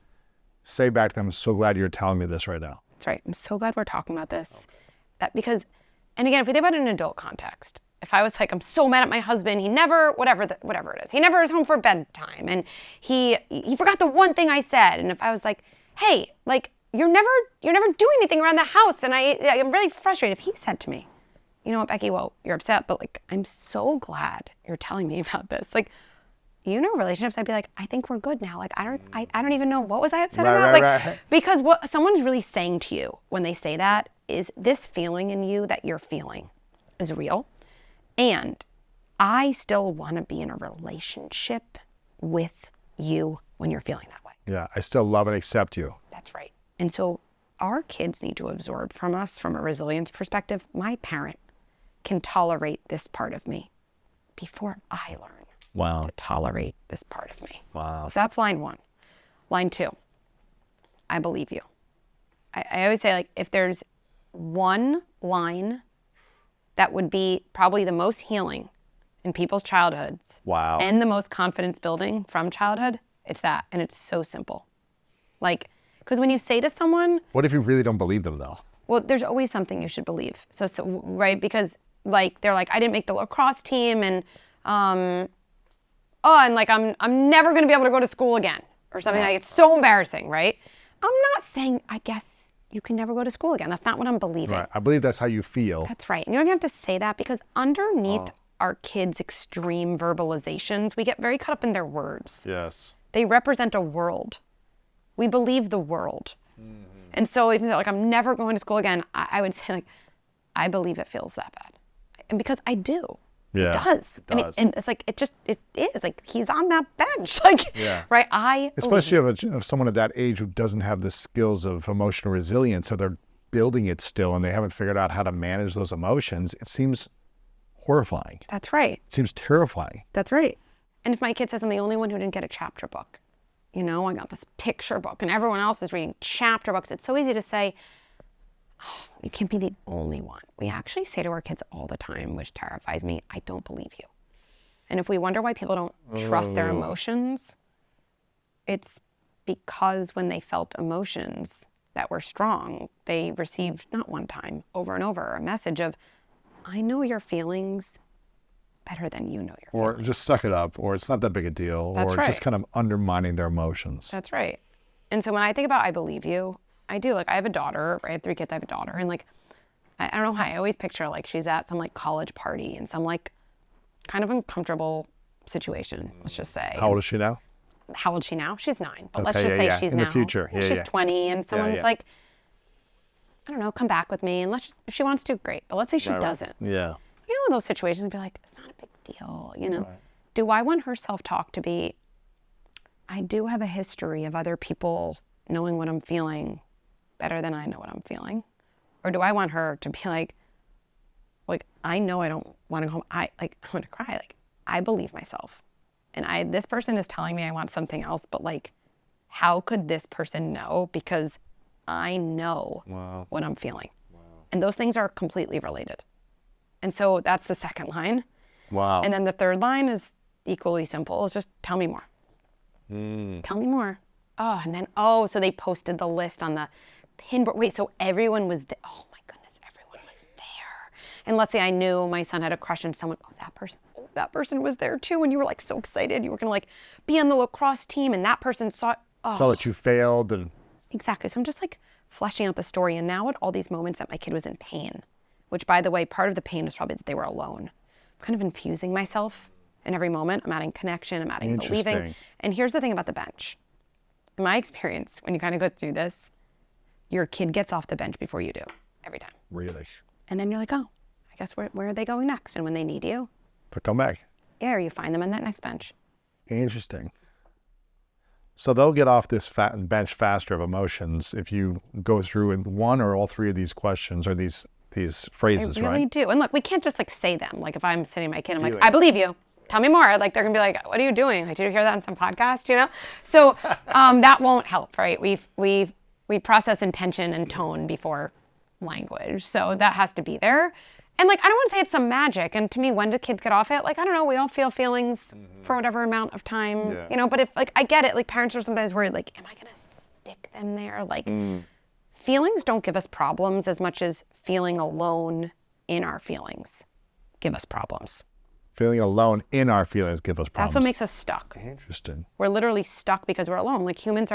say back to them, I'm so glad you're telling me this right now. That's right. I'm so glad we're talking about this. Because, and again, if we think about it in an adult context, if I was like, I'm so mad at my husband, he never, whatever it is, he never is home for bedtime, and he forgot the one thing I said, and if I was like, hey, like, you're never doing anything around the house, and I'm really frustrated. If he said to me, you know what, Becky, well, you're upset, but like, I'm so glad you're telling me about this. Like, you know, relationships, I'd be like, I think we're good now. Like, I don't even know, what was I upset about? Like, because what someone's really saying to you when they say that is this feeling in you that you're feeling is real. And I still want to be in a relationship with you when you're feeling that way. Yeah, I still love and accept you. That's right. And so our kids need to absorb from us, from a resilience perspective, my parent can tolerate this part of me before I learn to tolerate this part of me. Wow. So that's line one. Line two, I believe you. I always say, like, if there's one line that would be probably the most healing in people's childhoods Wow. and the most confidence building from childhood, it's that. And it's so simple. Like, because when you say to someone, What if you really don't believe them though? well, there's always something you should believe. So right, because like they're like, I didn't make the lacrosse team, and and like I'm never gonna be able to go to school again, or something like it's so embarrassing, right? I'm not saying I guess you can never go to school again. That's not what I'm believing. Right. I believe that's how you feel. That's right. And you don't even have to say that, because underneath our kids' extreme verbalizations, we get very caught up in their words. Yes. They represent a world. We believe the world. And so if you're like, I'm never going to school again, I would say, like, I believe it feels that bad. And because I do. Yeah, It does. it I mean, does. and it's like, it is. Like, he's on that bench. Like, Yeah. right? I Especially of someone at that age who doesn't have the skills of emotional resilience, so they're building it still and they haven't figured out how to manage those emotions. It seems horrifying. That's right. It seems terrifying. That's right. And if my kid says I'm the only one who didn't get a chapter book, you know, I got this picture book and everyone else is reading chapter books, it's so easy to say, oh, you can't be the only one. We actually say to our kids all the time, which terrifies me, I don't believe you. And if we wonder why people don't trust their emotions, it's because when they felt emotions that were strong, they received, not one time, over and over, a message of, I know your feelings better than you know your feelings. Or just suck it up, or it's not that big a deal, That's or right. just kind of undermining their emotions. That's right. And so when I think about I believe you, I do. Like, I have a daughter. I have 3 kids. I have a daughter. And like, I don't know why. I always picture like she's at some like college party in some like kind of uncomfortable situation, let's just say. How old is she now? How old is she now? She's 9. But let's Okay, just yeah, say yeah. she's In now. the future. Yeah, she's yeah. 20 and someone's yeah. like, I don't know, come back with me. And let's just, if she wants to, great. But let's say she doesn't. Yeah. You know, in those situations, be like, it's not a big deal, you know? Do I want her self-talk to be, I do have a history of other people knowing what I'm feeling better than I know what I'm feeling? Or do I want her to be like, I know I don't want to go home. I want to cry. Like, I believe myself. And this person is telling me I want something else, but like, how could this person know? Because I know what I'm feeling. And those things are completely related. And so that's the second line. Wow. And then the third line is equally simple. It's just tell me more. Tell me more. Oh, and then, so they posted the list on the pin board. Wait, so everyone was there. Oh my goodness, everyone was there. And let's say I knew my son had a crush on someone. That person was there too. And you were like so excited. You were going to like be on the lacrosse team, and that person saw that you failed. And Exactly. So I'm just like fleshing out the story. And now at all these moments that my kid was in pain, which by the way, part of the pain was probably that they were alone. I'm kind of infusing myself in every moment. I'm adding connection, I'm adding believing. Interesting. And here's the thing about the bench. In my experience, when you kind of go through this, your kid gets off the bench before you do, every time. really, And then you're like, oh, I guess where are they going next? And when they need you, to come back. yeah, or you find them on that next bench. Interesting. So they'll get off this bench faster of emotions if you go through in one or all 3 of these questions or these phrases, I really right? do. And look, we can't just like say them. Like if I'm sitting my kid, I'm like, I believe you. tell me more. Like, they're gonna be like, what are you doing? Like, did you hear that on some podcast, you know? So that won't help, right? We process intention and tone before language. So that has to be there. And like, I don't want to say it's some magic. And to me, when do kids get off it? Like, I don't know, we all feel feelings for whatever amount of time, you know, but if like, I get it. Like, parents are sometimes worried, like, am I going to stick them there? Like, feelings don't give us problems as much as feeling alone in our feelings give us problems. Feeling alone in our feelings give us problems. That's what makes us stuck. Interesting. We're literally stuck because we're alone. Like, humans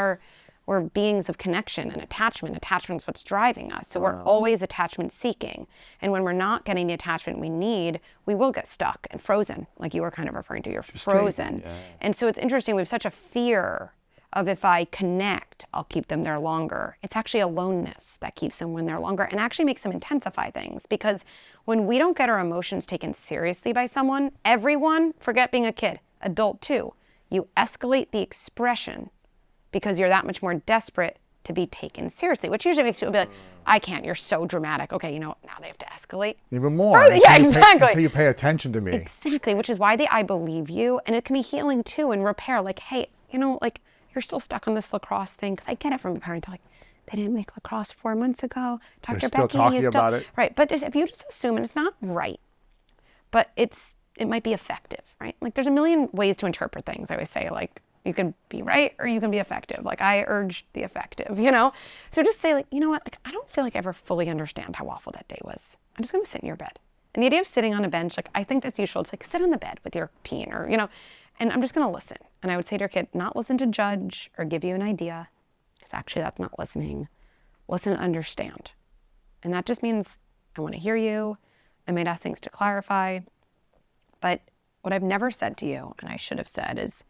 we're beings of connection and attachment. Attachment's what's driving us. So we're always attachment seeking. And when we're not getting the attachment we need, we will get stuck and frozen, like you were kind of referring to. You're frozen. Yeah. And so it's interesting. We have such a fear of, if I connect, I'll keep them there longer. It's actually aloneness that keeps them when they're longer, and actually makes them intensify things. Because when we don't get our emotions taken seriously by someone, everyone, forget being a kid, adult too, you escalate the expression because you're that much more desperate to be taken seriously, which usually makes people be like, I can't, you're so dramatic. Okay, you know, now they have to escalate. Even more. Yeah, exactly. Until you pay attention to me. Exactly, which is why I believe you. And it can be healing too, and repair. Like, hey, you know, like, you're still stuck on this lacrosse thing. Because I get it from a parent. Like, they didn't make lacrosse 4 months ago. Dr. They're Becky, still talking about it. Right, but if you just assume, and it's not right, but it might be effective, right? Like, there's a million ways to interpret things. I always say, like, you can be right or you can be effective. Like, I urge the effective, you know? So just say, like, you know what? Like, I don't feel like I ever fully understand how awful that day was. I'm just going to sit in your bed. And the idea of sitting on a bench, like, I think that's useful. It's like, sit on the bed with your teen, or, you know, and I'm just going to listen. And I would say to your kid, not listen to judge or give you an idea, because actually that's not listening. Listen to understand. And that just means I want to hear you. I might ask things to clarify. But what I've never said to you, and I should have said, is,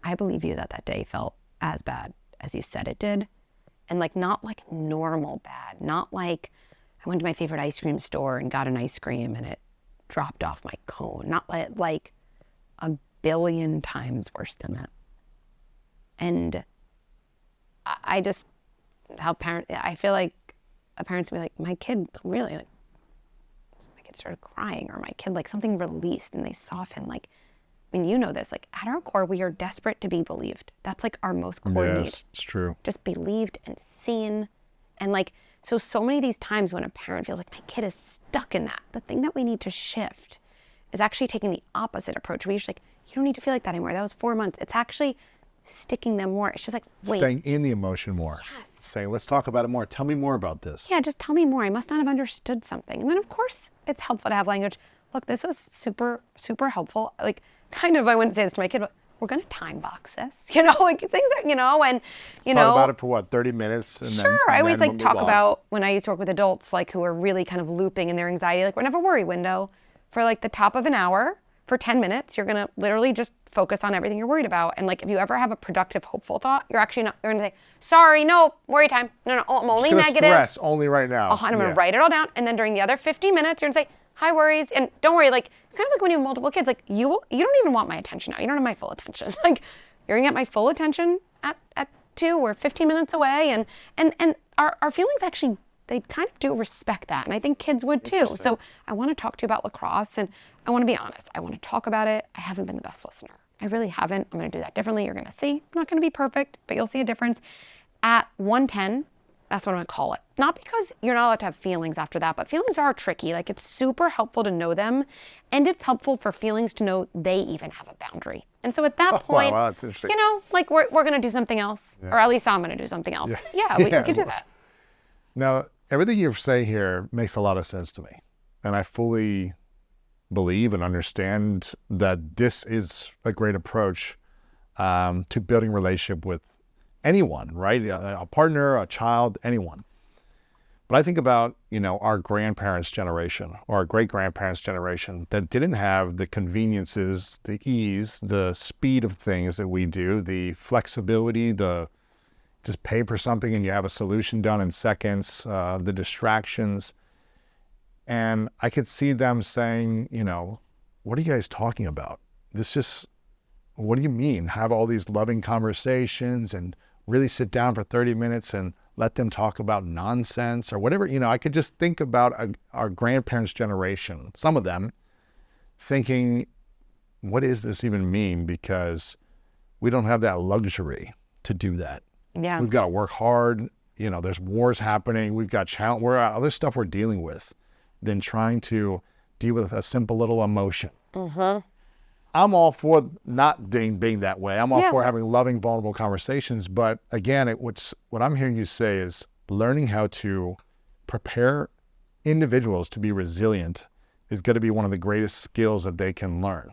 I believe you that day felt as bad as you said it did. And like, not like normal bad, not like I went to my favorite ice cream store and got an ice cream and it dropped off my cone, not like a billion times worse than that. And I just, I feel like a parent's gonna be like, my kid really, like, my kid started crying, or my kid, like, something released and they softened. Like, I mean, you know this, like, at our core, we are desperate to be believed. That's like our most core need. Yes, it's true. Just believed and seen. And like, so many of these times when a parent feels like my kid is stuck in that, the thing that we need to shift is actually taking the opposite approach. We're usually like, you don't need to feel like that anymore. That was 4 months. It's actually sticking them more. It's just like, wait. Staying in the emotion more. Yes. Saying, let's talk about it more. Tell me more about this. Yeah, just tell me more. I must not have understood something. And then of course it's helpful to have language. Look, this was super, super helpful. Like, kind of, I wouldn't say this to my kid, but we're going to time box this, you know, like, things that, you know, and, you know. Talk about it for what, 30 minutes? And sure. Then, I always then like talk about when I used to work with adults, like, who are really kind of looping in their anxiety, like, we're going to have a worry window for like the top of an hour. For 10 minutes, you're going to literally just focus on everything you're worried about. And like, if you ever have a productive, hopeful thought, you're actually not, you're going to say, sorry, no, worry time. No, I'm only negative. Stress only right now. I'm going to write it all down. And then during the other 50 minutes, you're going to say, hi, worries. And don't worry, like, it's kind of like when you have multiple kids, like, you don't even want my attention now. You don't have my full attention. Like, you're going to get my full attention at 2 or 15 minutes away. And our feelings actually, they kind of do respect that. And I think kids would too. So I want to talk to you about lacrosse, and I want to be honest. I want to talk about it. I haven't been the best listener. I really haven't. I'm going to do that differently. You're going to see. I'm not going to be perfect, but you'll see a difference. At 110, that's what I'm going to call it. Not because you're not allowed to have feelings after that, but feelings are tricky. Like, it's super helpful to know them, and it's helpful for feelings to know they even have a boundary. And so at that point, wow, that's interesting. you know, like, we're going to do something else, or at least I'm going to do something else. Yeah, we can do that. Now, everything you say here makes a lot of sense to me. And I fully believe and understand that this is a great approach to building relationship with anyone, right? A partner, a child, anyone. But I think about, you know, our grandparents' generation or our great-grandparents' generation that didn't have the conveniences, the ease, the speed of things that we do, the flexibility, the just pay for something and you have a solution done in seconds, the distractions. And I could see them saying, you know, what are you guys talking about? What do you mean? Have all these loving conversations and really sit down for 30 minutes and let them talk about nonsense or whatever. You know, I could just think about our grandparents' generation, some of them thinking, what does this even mean? Because we don't have that luxury to do that. Yeah. We've got to work hard. You know, there's wars happening. We've got other stuff we're dealing with than trying to deal with a simple little emotion. I'm all for not being that way. I'm all for having loving, vulnerable conversations. But again, what I'm hearing you say is learning how to prepare individuals to be resilient is going to be one of the greatest skills that they can learn.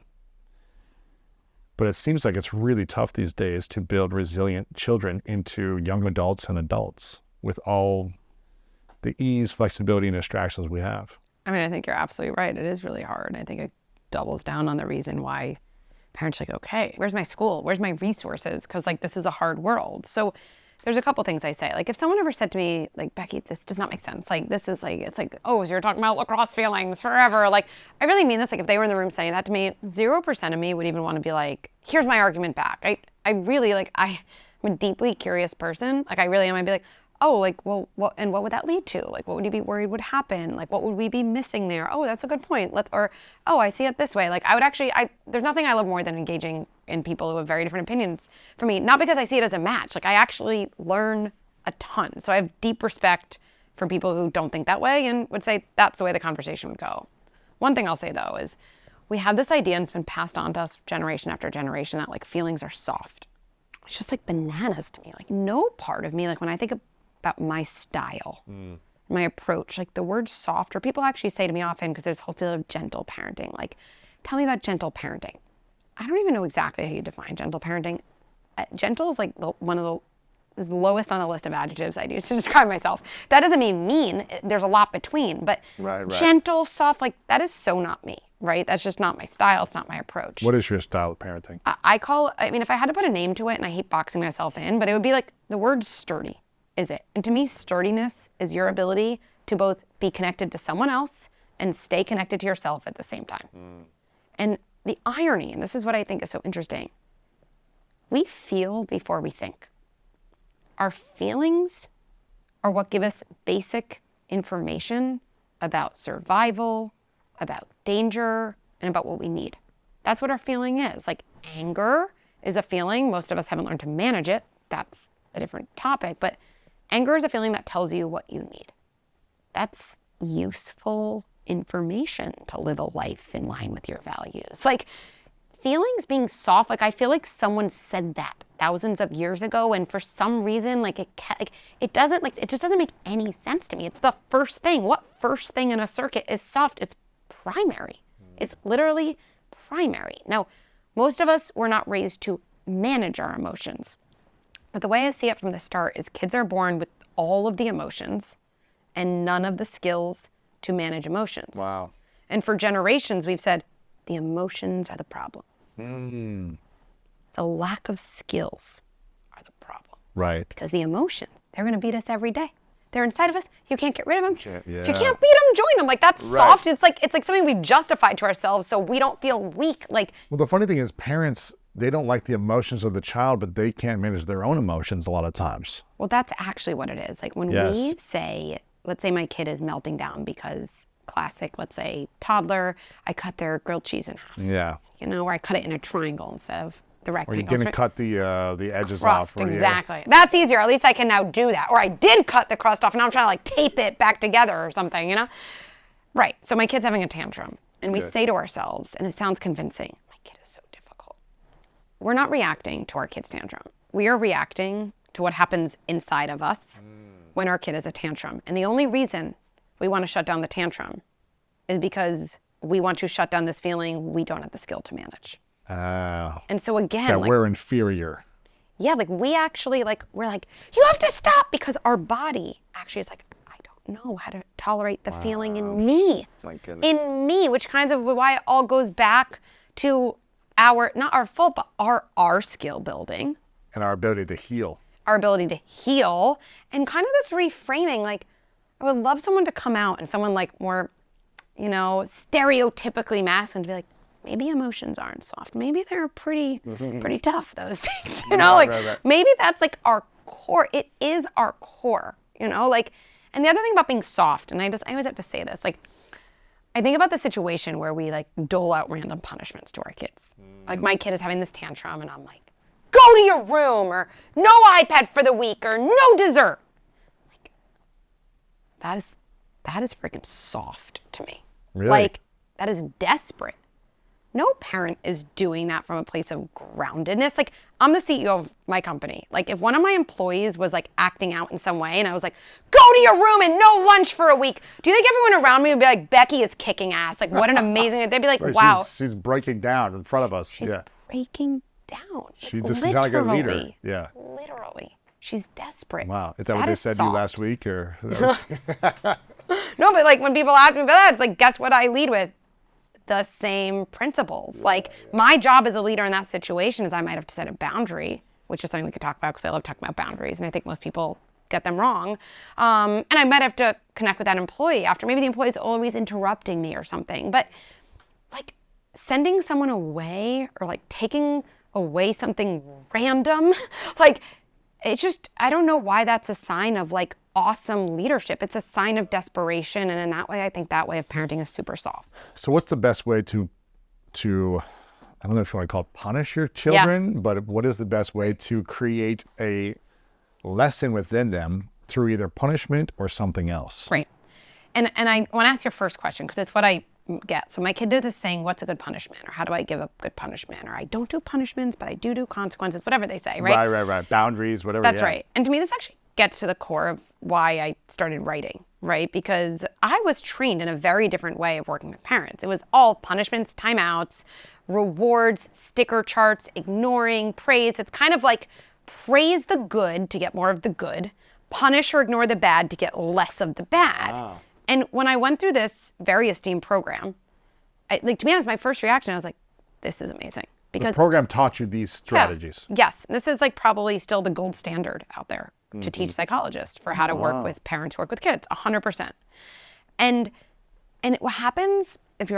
But it seems like it's really tough these days to build resilient children into young adults and adults with all the ease, flexibility, and distractions we have. I mean, I think you're absolutely right. It is really hard. I think it doubles down on the reason why parents are like, okay, where's my school? Where's my resources? Because like, this is a hard world. So there's a couple things I say. Like if someone ever said to me, like, Becky, this does not make sense. Like, this is like, it's like, oh, so you're talking about lacrosse feelings forever. Like, I really mean this. Like if they were in the room saying that to me, 0% of me would even want to be like, here's my argument back. I really like, I'm a deeply curious person. Like I really am. I'd be like, oh, like, well, what would that lead to? Like, what would you be worried would happen? Like, what would we be missing there? Oh, that's a good point. Oh, I see it this way. Like, there's nothing I love more than engaging in people who have very different opinions for me. Not because I see it as a match. Like, I actually learn a ton. So I have deep respect for people who don't think that way and would say that's the way the conversation would go. One thing I'll say, though, is we have this idea, and it's been passed on to us generation after generation, that, like, feelings are soft. It's just, like, bananas to me. Like, no part of me, like, when I think about my style, my approach, like the word soft, or people actually say to me often, because there's a whole field of gentle parenting, like, tell me about gentle parenting. I don't even know exactly how you define gentle parenting. Gentle is like one of the lowest on the list of adjectives I'd use to describe myself. That doesn't mean mean. There's a lot between, but gentle, soft, like that is so not me, right? That's just not my style. It's not my approach. What is your style of parenting? I mean, if I had to put a name to it, and I hate boxing myself in, but it would be like the word sturdy. Is it? And to me, sturdiness is your ability to both be connected to someone else and stay connected to yourself at the same time. And the irony, and this is what I think is so interesting, we feel before we think. Our feelings are what give us basic information about survival, about danger, and about what we need. That's what our feeling is. Like anger is a feeling. Most of us haven't learned to manage it. That's a different topic, but anger is a feeling that tells you what you need. That's useful information to live a life in line with your values. Like feelings being soft, like I feel like someone said that thousands of years ago, and for some reason, it just doesn't make any sense to me. It's the first thing. What first thing in a circuit is soft? It's primary. It's literally primary. Now, most of us were not raised to manage our emotions. But the way I see it from the start is kids are born with all of the emotions and none of the skills to manage emotions. Wow. And for generations, we've said the emotions are the problem. The lack of skills are the problem. Right. Because the emotions, they're going to beat us every day. They're inside of us. You can't get rid of them. Yeah. If you can't beat them, join them. Like that's soft. It's like something we've justified to ourselves so we don't feel weak. Like, well, the funny thing is parents, they don't like the emotions of the child, but they can't manage their own emotions a lot of times. Well, that's actually what it is. Like when we say, let's say my kid is melting down because classic, let's say toddler, I cut their grilled cheese in half. Yeah. You know, or I cut it in a triangle instead of the Or rectangle. you didn't cut the edges Crust, off. exactly. That's easier. At least I can now do that. Or I did cut the crust off and now I'm trying to like tape it back together or something, you know? Right. So my kid's having a tantrum and we say to ourselves, and it sounds convincing, my kid is so difficult. We're not reacting to our kid's tantrum. We are reacting to what happens inside of us when our kid is a tantrum. And the only reason we want to shut down the tantrum is because we want to shut down this feeling we don't have the skill to manage. And so again, that we're inferior. Yeah, like we actually we're like, you have to stop, because our body actually is like, I don't know how to tolerate the feeling in me. My goodness. In me, which kind of why it all goes back to not our fault, but our skill building. And our ability to heal. Our ability to heal, and kind of this reframing, like I would love someone to come out and someone like more, stereotypically masculine to be like, maybe emotions aren't soft. Maybe they're pretty tough, those things, Right. Maybe that's like our core. It is our core, and the other thing about being soft, and I always have to say this, like, I think about the situation where we like dole out random punishments to our kids. Like my kid is having this tantrum and I'm like, go to your room, or no iPad for the week, or no dessert. Like, that is freaking soft to me. Really? Like, that is desperate. No parent is doing that from a place of groundedness. Like, I'm the CEO of my company. Like, if one of my employees was like acting out in some way and I was like, go to your room and no lunch for a week, do you think everyone around me would be like, Becky is kicking ass? Like, what an amazing, they'd be like, Right, wow. She's breaking down in front of us. She's Yeah. breaking down. She just sounds like a leader. Yeah. Literally. She's desperate. Wow. Is that what they said to you last week? Or No, but like when people ask me about that, it's like, guess what I lead with? The same principles. Like my job as a leader in that situation is I might have to set a boundary, which is something we could talk about because I love talking about boundaries and I think most people get them wrong. And I might have to connect with that employee after. Maybe the employee's always interrupting me or something. But like sending someone away or like taking away something random, like it's just, I don't know why that's a sign of like awesome leadership. It's a sign of desperation. And in that way, I think that way of parenting is super soft. So what's the best way to I don't know if you want to call it punish your children, but what is the best way to create a lesson within them through either punishment or something else? Right. And I want to ask your first question because it's what I get. So my kid did this saying, what's a good punishment? Or how do I give a good punishment? Or I don't do punishments, but I do consequences, whatever they say, right? Right. Boundaries, whatever. That's right. And to me, this actually gets to the core of why I started writing, right? Because I was trained in a very different way of working with parents. It was all punishments, timeouts, rewards, sticker charts, ignoring, praise. It's kind of like praise the good to get more of the good, punish or ignore the bad to get less of the bad. Wow. And when I went through this very esteemed program, to be honest, my first reaction, I was like, this is amazing. Because the program taught you these strategies. Yeah, yes. This is like probably still the gold standard out there to teach psychologists for how to work with parents who work with kids, 100%. And what happens if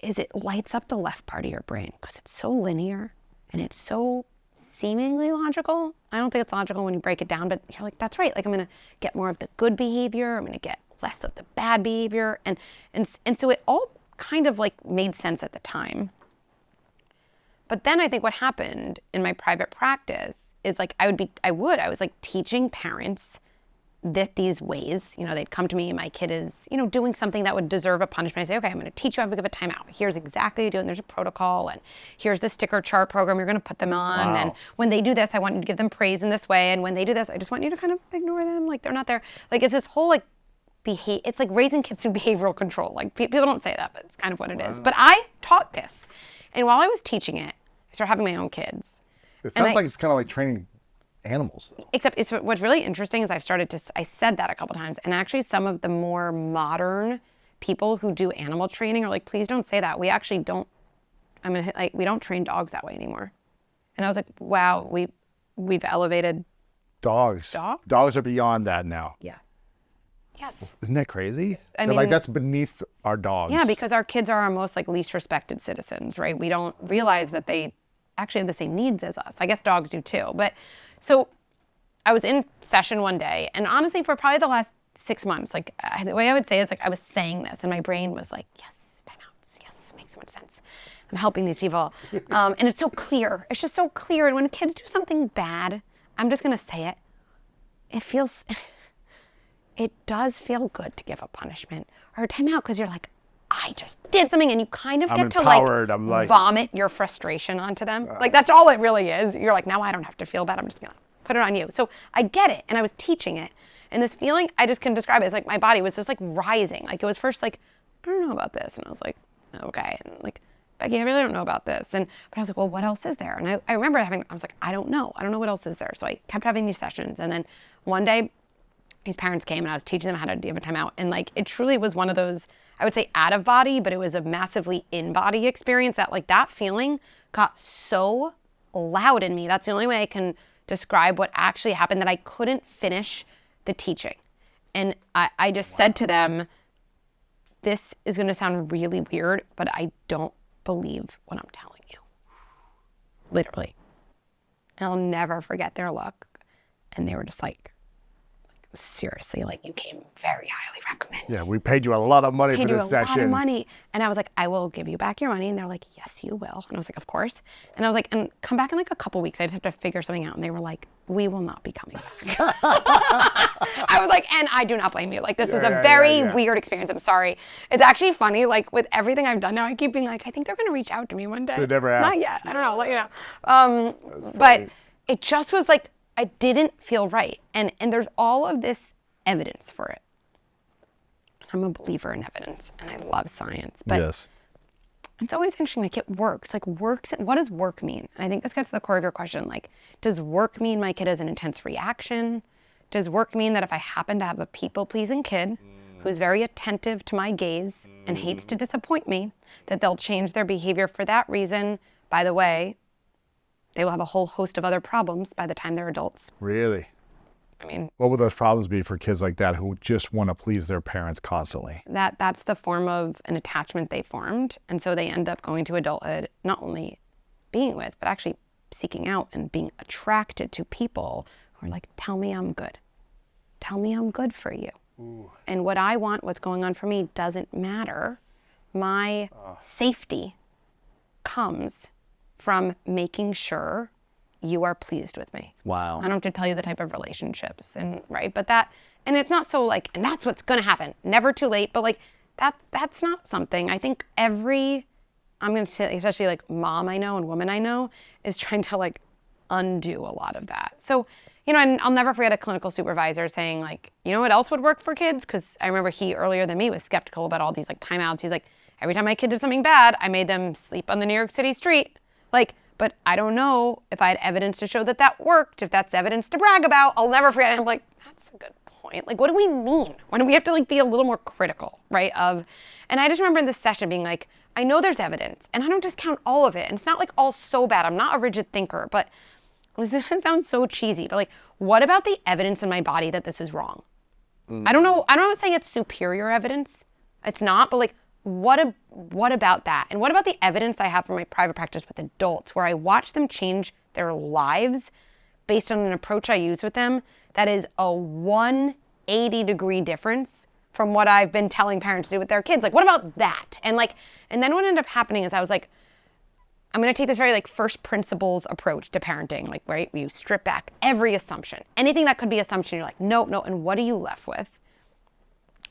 is it lights up the left part of your brain because it's so linear and it's so seemingly logical. I don't think it's logical when you break it down, but you're like, that's right. Like I'm going to get more of the good behavior. I'm going to get less of the bad behavior. And so it all kind of like made sense at the time. But then I think what happened in my private practice is like I was like teaching parents these ways, they'd come to me and my kid is, doing something that would deserve a punishment. I say, okay, I'm going to teach you how to give a timeout. Here's exactly what you do. And there's a protocol and here's the sticker chart program you're going to put them on. Wow. And when they do this, I want you to give them praise in this way. And when they do this, I just want you to kind of ignore them. Like they're not there. Like it's this whole like it's like raising kids through behavioral control. Like people don't say that, but it's kind of what it is. But I taught this. And while I was teaching it, I started having my own kids. It sounds like it's kind of like training animals. Except what's really interesting is I said that a couple times, and actually some of the more modern people who do animal training are like, please don't say that. We actually don't, we don't train dogs that way anymore. And I was like, wow, we've elevated dogs. Dogs are beyond that now. Yes. Isn't that crazy? I mean, like that's beneath our dogs. Yeah, because our kids are our most like least respected citizens, right? We don't realize that they actually have the same needs as us. I guess dogs do too. But so I was in session one day, and honestly, for probably the last 6 months, like the way I would say is like I was saying this, and my brain was like, yes, timeouts, yes, makes so much sense. I'm helping these people, and it's so clear. It's just so clear. And when kids do something bad, I'm just gonna say it. It does feel good to give a punishment or a timeout because you're like, I just did something, and you kind of get to like vomit your frustration onto them. Like that's all it really is. You're like, now I don't have to feel bad. I'm just gonna put it on you. So I get it, and I was teaching it, and this feeling I just can describe it as like my body was just like rising. Like it was first like, I don't know about this, and I was like, okay, and like Becky, I really don't know about this, but I was like, well, what else is there? And I remember I was like, I don't know what else is there. So I kept having these sessions, and then one day these parents came and I was teaching them how to give a timeout, and like it truly was one of those, I would say out of body, but it was a massively in body experience that like that feeling got so loud in me. That's the only way I can describe what actually happened, that I couldn't finish the teaching. And I just said to them, this is going to sound really weird, but I don't believe what I'm telling you. Literally. And I'll never forget their look. And they were just like seriously, like, you came very highly recommended. Yeah, we paid you a lot of money for Paid you this a session. lot of money. And I was like, I will give you back your money. And they're like, yes, you will. And I was like, of course. And I was like, and come back in like a couple weeks. I just have to figure something out. And they were like, we will not be coming back. I was like, and I do not blame you. Like, this was a very weird experience. I'm sorry. It's actually funny. Like, with everything I've done now, I keep being like, I think they're going to reach out to me one day. They never have. Not yet. I don't know. Like, you know. But it just was like, I didn't feel right. And there's all of this evidence for it. I'm a believer in evidence and I love science, but Yes. it's always interesting, like, it works. Like, what does work mean? And I think this gets to the core of your question. Like, does work mean my kid has an intense reaction? Does work mean that if I happen to have a people-pleasing kid who's very attentive to my gaze and hates to disappoint me, that they'll change their behavior for that reason? By the way, they will have a whole host of other problems by the time they're adults. Really? I mean, What would those problems be for kids like that who just want to please their parents constantly? that's the form of an attachment they formed. And so they end up going to adulthood, not only being with, but actually seeking out and being attracted to people who are like, tell me I'm good. Tell me I'm good for you. Ooh. And what I want, what's going on for me, doesn't matter. My safety comes from making sure you are pleased with me. Wow. I don't have to tell you the type of relationships, and right, but that, and it's not so like, and that's what's gonna happen. Never too late, but like that's not something. I think I'm gonna say, especially like mom I know and woman I know, is trying to like undo a lot of that. So, you know, and I'll never forget a clinical supervisor saying like, you know what else would work for kids? Because I remember he earlier than me was skeptical about all these like timeouts. He's like, every time my kid did something bad, I made them sleep on the New York City street. Like, but I don't know if I had evidence to show that that worked, if that's evidence to brag about. I'll never forget. I'm like, that's a good point. Like, what do we mean? When do we have to like be a little more critical, right? And I just remember in this session being like, I know there's evidence and I don't discount all of it. And it's not like all so bad. I'm not a rigid thinker, but this sounds so cheesy, but like, what about the evidence in my body that this is wrong? I don't know. I'm not saying it's superior evidence. It's not, but like, what about that? And what about the evidence I have from my private practice with adults where I watch them change their lives based on an approach I use with them that is a 180-degree difference from what I've been telling parents to do with their kids? Like, what about that? And then what ended up happening is I was like, I'm going to take this very like first principles approach to parenting. Like, right, you strip back every assumption. Anything that could be assumption, you're like, no. And what are you left with?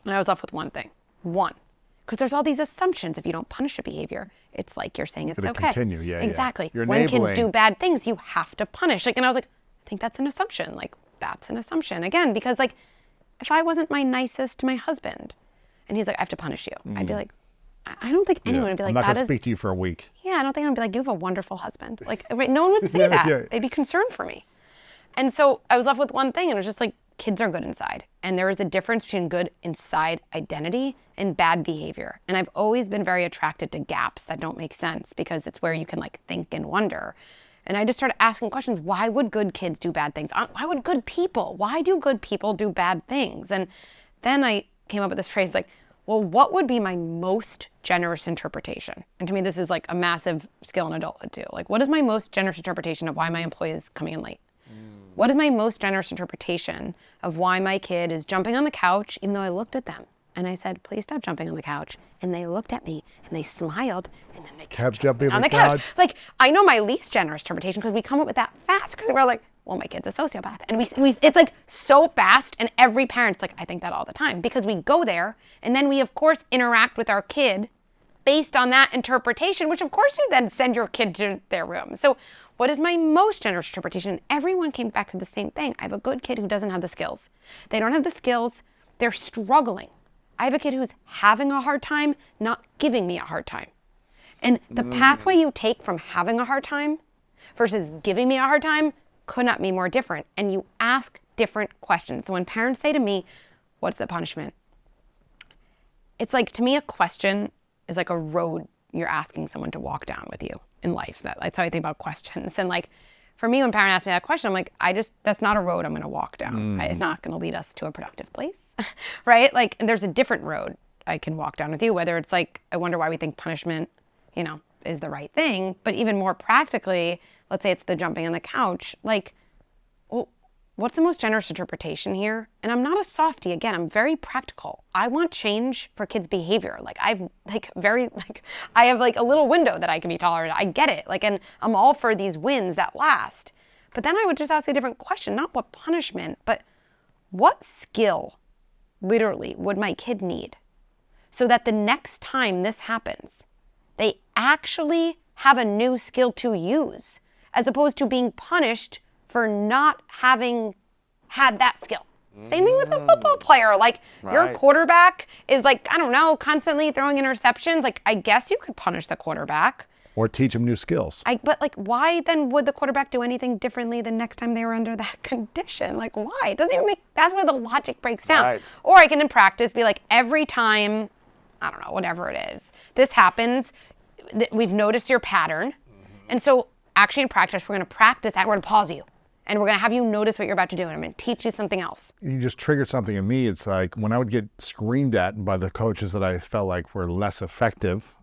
And I was left with one thing. Because there's all these assumptions. If you don't punish a behavior, it's like you're saying it's okay. Continue, yeah. Exactly. You're when kids enabling. do bad things, you have to punish. Like, and I was like, I think that's an assumption. Like, that's an assumption. Again, because like, if I wasn't my nicest to my husband, and he's like, I have to punish you, I'd be like, I don't think anyone would be like, I'm not that going to is. speak to you for a week. Yeah, I don't think I'd be like, you have a wonderful husband. Like, right, no one would say that. Yeah. They'd be concerned for me. And so I was left with one thing, and it was just like, kids are good inside. And there is a difference between good inside identity and bad behavior. And I've always been very attracted to gaps that don't make sense because it's where you can like think and wonder. And I just started asking questions. Why would good kids do bad things? Why would good people? Why do good people do bad things? And then I came up with this phrase like, well, what would be my most generous interpretation? And to me, this is like a massive skill in adulthood too. Like, what is my most generous interpretation of why my employee is coming in late? What is my most generous interpretation of why my kid is jumping on the couch, even though I looked at them and I said, please stop jumping on the couch. And they looked at me and they smiled and then they kept jumping on the couch. Like, I know my least generous interpretation because we come up with that fast because we're like, well, my kid's a sociopath. And we it's like so fast, and every parent's like, I think that all the time, because we go there and then we of course interact with our kid based on that interpretation, which of course you then send your kid to their room. So what is my most generous interpretation? Everyone came back to the same thing. I have a good kid who doesn't have the skills. They don't have the skills. They're struggling. I have a kid who's having a hard time, not giving me a hard time. And the pathway you take from having a hard time versus giving me a hard time could not be more different. And you ask different questions. So when parents say to me, what's the punishment? It's like, to me, a question is like a road you're asking someone to walk down with you in life. That's how I think about questions. And like, for me, when a parent asks me that question, I'm like, that's not a road I'm going to walk down. It's not going to lead us to a productive place, right? Like, and there's a different road I can walk down with you, whether it's like, I wonder why we think punishment, you know, is the right thing. But even more practically, let's say it's the jumping on the couch. Like, well, what's the most generous interpretation here? And I'm not a softie. Again, I'm very practical. I want change for kids' behavior. Like I have a little window that I can be tolerated. I get it. Like, and I'm all for these wins that last. But then I would just ask a different question, not what punishment, but what skill literally would my kid need so that the next time this happens, they actually have a new skill to use, as opposed to being punished for not having had that skill. Same thing with a football player. Like, your quarterback is like, I don't know, constantly throwing interceptions. Like, I guess you could punish the quarterback. Or teach them new skills. But like, why then would the quarterback do anything differently the next time they were under that condition? Like, why? It doesn't even make, that's where the logic breaks down. Right. Or I can in practice be like, every time, I don't know, whatever it is, this happens, we've noticed your pattern. And so actually in practice, we're gonna practice that, we're gonna pause you. And we're gonna have you notice what you're about to do, and I'm gonna teach you something else. You just triggered something in me. It's like when I would get screamed at by the coaches that I felt like were less effective,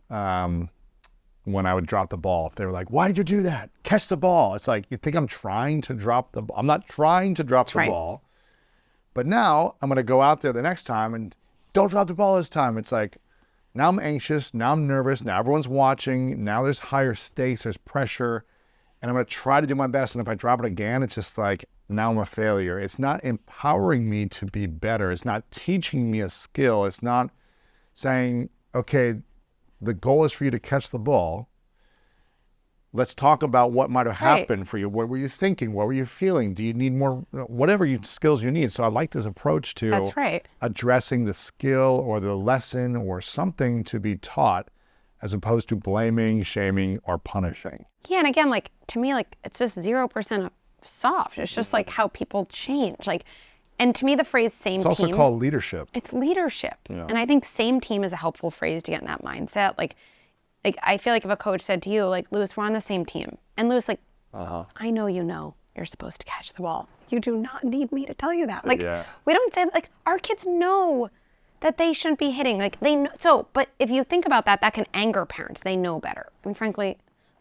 when I would drop the ball. If they were like, why did you do that? Catch the ball. It's like, you think I'm trying to drop the ball? I'm not trying to drop the ball. But now I'm gonna go out there the next time and don't drop the ball this time. It's like, now I'm anxious, now I'm nervous, now everyone's watching, now there's higher stakes, there's pressure, and I'm gonna try to do my best. And if I drop it again, it's just like, now I'm a failure. It's not empowering me to be better. It's not teaching me a skill. It's not saying, okay, the goal is for you to catch the ball. Let's talk about what might have happened for you. What were you thinking? What were you feeling? Do you need more, whatever skills you need? So I like this approach to addressing the skill or the lesson or something to be taught, as opposed to blaming, shaming, or punishing. Yeah, and again, like, to me, like, it's just 0% soft. It's just like how people change. Like, and to me, the phrase same team. It's also called leadership. It's leadership. Yeah. And I think same team is a helpful phrase to get in that mindset. Like I feel like if a coach said to you, like, Lewis, we're on the same team. And Lewis, like, I know you're supposed to catch the ball. You do not need me to tell you that. Like, we don't say, like, our kids know that they shouldn't be hitting. Like, they know. So, but if you think about that, that can anger parents. They know better. And frankly,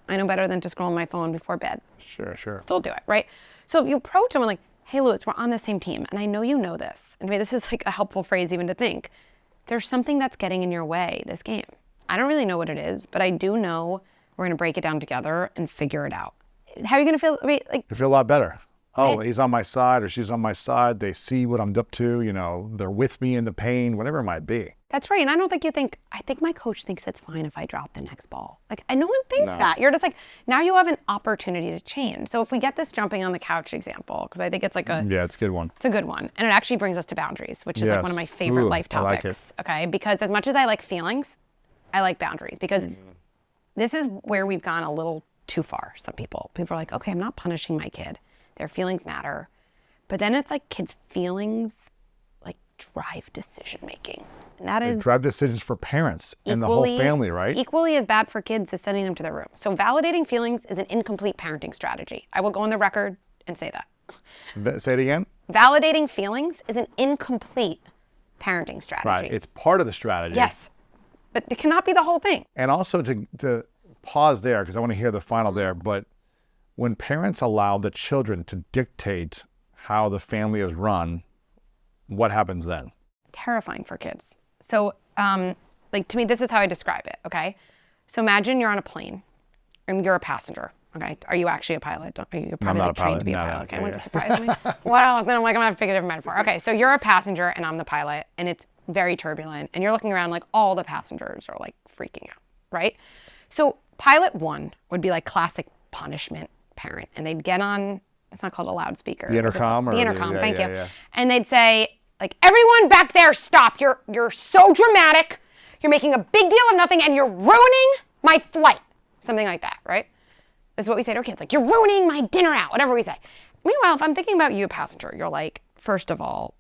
I know better than to scroll on my phone before bed. Sure. Still do it, right? So if you approach someone like, hey, Lewis, we're on the same team, and I know you know this. And maybe this is like a helpful phrase even to think. There's something that's getting in your way this game. I don't really know what it is, but I do know we're going to break it down together and figure it out. How are you going to feel? Like, you feel a lot better. Oh, he's on my side or she's on my side. They see what I'm up to. You know, they're with me in the pain, whatever it might be. That's right. And I don't think I think my coach thinks it's fine if I drop the next ball. Like, no one thinks that. You're just like, now you have an opportunity to change. So if we get this jumping on the couch example, because I think it's like it's a good one. It's a good one. And it actually brings us to boundaries, which is like one of my favorite life topics. I like it. Okay. Because as much as I like feelings, I like boundaries, because this is where we've gone a little too far. Some people are like, okay, I'm not punishing my kid. Their feelings matter. But then it's like kids' feelings like drive decision making. And that is drive decisions for parents and the whole family, right? Equally as bad for kids as sending them to their room. So validating feelings is an incomplete parenting strategy. I will go on the record and say that. Say it again. Validating feelings is an incomplete parenting strategy. Right. It's part of the strategy. Yes. But it cannot be the whole thing. And also to pause there, because I want to hear the final there, but when parents allow the children to dictate how the family is run, what happens then? Terrifying for kids. So, like, to me, this is how I describe it, okay? So imagine you're on a plane and you're a passenger, okay? Are you actually a pilot? You're probably like trained to be a pilot, okay? Wouldn't surprise me. What else? Then I'm like, I'm gonna have to pick a different metaphor. Okay, so you're a passenger and I'm the pilot, and it's very turbulent, and you're looking around like all the passengers are like freaking out, right? So pilot one would be like classic punishment parent, and they'd get on, it's not called a loudspeaker. The intercom? The intercom, thank you. And they'd say, like, everyone back there, stop. You're so dramatic. You're making a big deal of nothing, and you're ruining my flight. Something like that, right? This is what we say to our kids. Like, you're ruining my dinner out, whatever we say. Meanwhile, if I'm thinking about you, a passenger, you're like, first of all,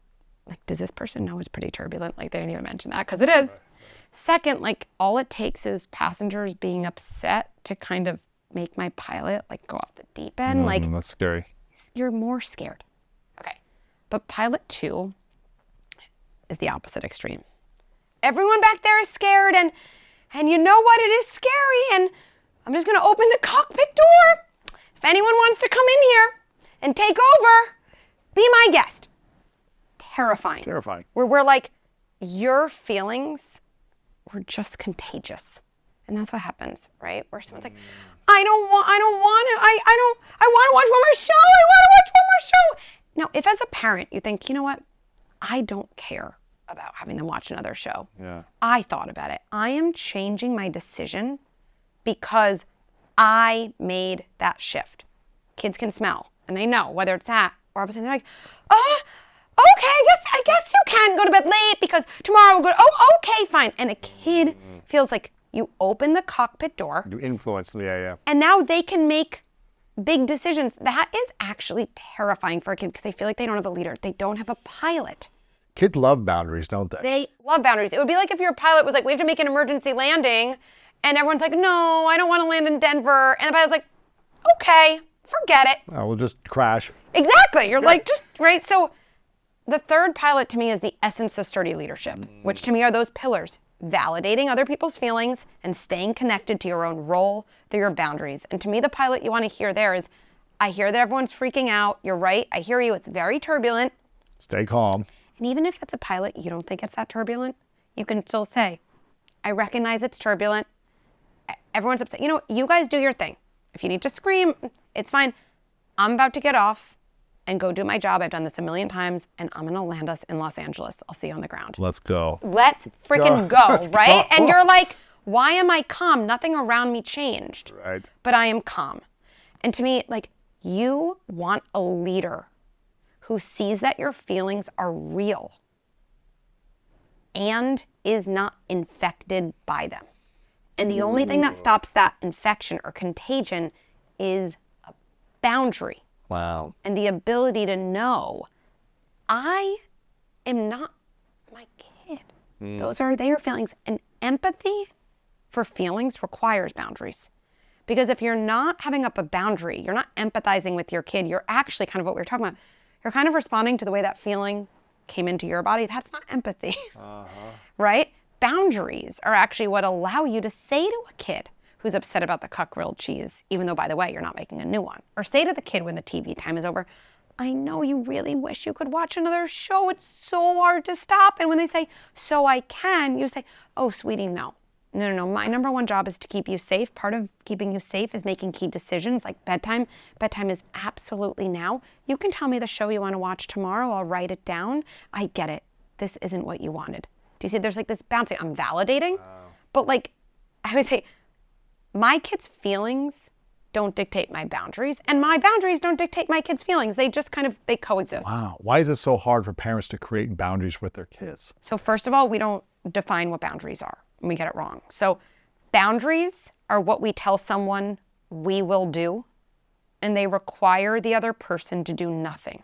like, does this person know it's pretty turbulent? Like, they didn't even mention that, because it is. Right. Second, like, all it takes is passengers being upset to kind of make my pilot, like, go off the deep end. Like, that's scary. You're more scared. Okay. But pilot two is the opposite extreme. Everyone back there is scared, and you know what? It is scary, and I'm just going to open the cockpit door. If anyone wants to come in here and take over, Be my guest. Terrifying. Terrifying. Where we're like, your feelings were just contagious. And that's what happens, right? Where someone's like, I want to watch one more show. I want to watch one more show. Now, if as a parent you think, you know what? I don't care about having them watch another show. Yeah. I thought about it. I am changing my decision because I made that shift. Kids can smell and they know whether it's that or all of a sudden they're like, okay, I guess you can go to bed late because tomorrow we'll go, okay, fine. And a kid feels like you open the cockpit door. You influence them, yeah. And now they can make big decisions. That is actually terrifying for a kid because they feel like they don't have a leader. They don't have a pilot. Kids love boundaries, don't they? They love boundaries. It would be like if your pilot was like, we have to make an emergency landing. And everyone's like, no, I don't want to land in Denver. And the pilot's like, okay, forget it. Oh, we'll just crash. Exactly. You're like, just, right? So the third pilot to me is the essence of sturdy leadership, which to me are those pillars: validating other people's feelings and staying connected to your own role through your boundaries. And to me, the pilot you want to hear there is, I hear that everyone's freaking out. You're right. I hear you. It's very turbulent. Stay calm. And even if it's a pilot, you don't think it's that turbulent, you can still say, I recognize it's turbulent. Everyone's upset. You know, you guys do your thing. If you need to scream, it's fine. I'm about to get off and go do my job. I've done this a million times, and I'm going to land us in Los Angeles. I'll see you on the ground. Let's go. Let's freaking go, Let's right? go. And you're like, why am I calm? Nothing around me changed. Right. But I am calm. And to me, like, you want a leader who sees that your feelings are real and is not infected by them. And the only thing that stops that infection or contagion is a boundary. Wow. And the ability to know, I am not my kid. Those are their feelings. And empathy for feelings requires boundaries. Because if you're not having up a boundary, you're not empathizing with your kid, you're actually kind of what we were talking about. You're kind of responding to the way that feeling came into your body. That's not empathy, right? Boundaries are actually what allow you to say to a kid who's upset about the cut grilled cheese, even though, by the way, you're not making a new one. Or say to the kid when the TV time is over, I know you really wish you could watch another show. It's so hard to stop. And when they say, so I can, you say, oh, sweetie, no. No. My number one job is to keep you safe. Part of keeping you safe is making key decisions like bedtime. Bedtime is absolutely now. You can tell me the show you want to watch tomorrow. I'll write it down. I get it. This isn't what you wanted. Do you see? There's like this bouncing. I'm validating. But like, I would say, my kids' feelings don't dictate my boundaries, and my boundaries don't dictate my kids' feelings. They just they coexist. Wow. Why is it so hard for parents to create boundaries with their kids? So first of all, we don't define what boundaries are, and we get it wrong. So boundaries are what we tell someone we will do, and they require the other person to do nothing.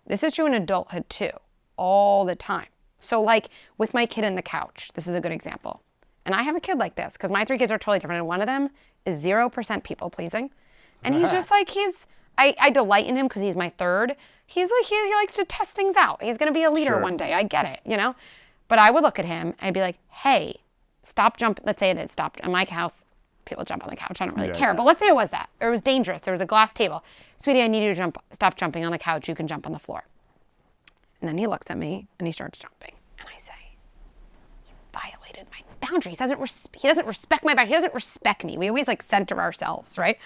This is true in adulthood too, all the time. So like with my kid in the couch, this is a good example. And I have a kid like this because my three kids are totally different. And one of them is 0% people pleasing. And he's just like, I delight in him because he's my third. He's like, he likes to test things out. He's going to be a leader one day. I get it, you know? But I would look at him and I'd be like, hey, stop jumping. Let's say it is stopped. In my house, people jump on the couch. I don't really care. But let's say it was that. Or it was dangerous. There was a glass table. Sweetie, I need you to stop jumping on the couch. You can jump on the floor. And then he looks at me and he starts jumping. And I say, you violated my boundaries. He doesn't respect my boundaries. He doesn't respect me. We always like center ourselves, right?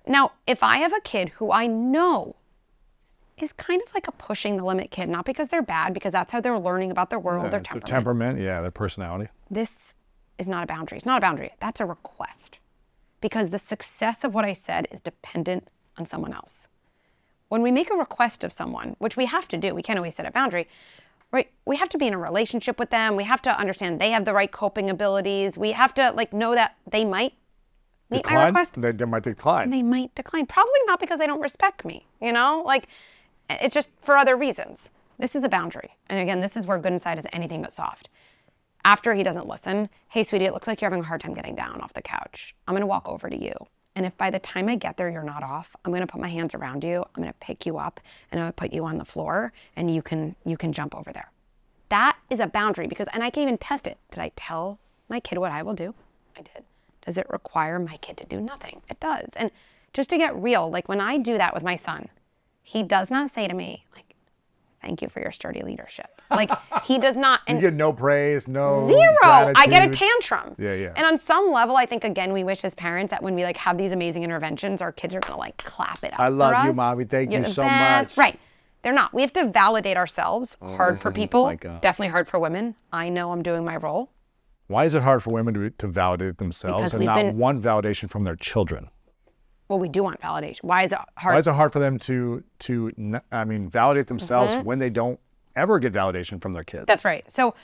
Now, if I have a kid who I know is kind of like a pushing the limit kid, not because they're bad, because that's how they're learning about their world, their temperament, their personality. This is not a boundary. It's not a boundary. That's a request. Because the success of what I said is dependent on someone else. When we make a request of someone, which we have to do, we can't always set a boundary, right? We have to be in a relationship with them. We have to understand they have the right coping abilities. We have to know that they might meet my request. They might decline. And they might decline. Probably not because they don't respect me, it's just for other reasons. This is a boundary. And again, this is where good inside is anything but soft. After he doesn't listen, hey, sweetie, it looks like you're having a hard time getting down off the couch. I'm going to walk over to you. And if by the time I get there, you're not off, I'm going to put my hands around you. I'm going to pick you up and I'm going to put you on the floor and you can jump over there. That is a boundary and I can even test it. Did I tell my kid what I will do? I did. Does it require my kid to do nothing? It does. And just to get real, like when I do that with my son, he does not say to me, like, thank you for your sturdy leadership. Like, he does not. You get no praise, no zero. I get a gratitude. tantrum. Yeah. And on some level, I think, again, we wish as parents that when we like have these amazing interventions, our kids are going to like clap it up I love for you, us. Mommy. Thank you You're the so best. much. Right. They're not. We have to validate ourselves. Hard for people. my gosh. Definitely hard for women. I know I'm doing my role. Why is it hard for women to validate themselves Because and we've not been- want validation from their children? Well, we do want validation. Why is it hard? Why is it hard for them to validate themselves when they don't ever get validation from their kids? That's right. So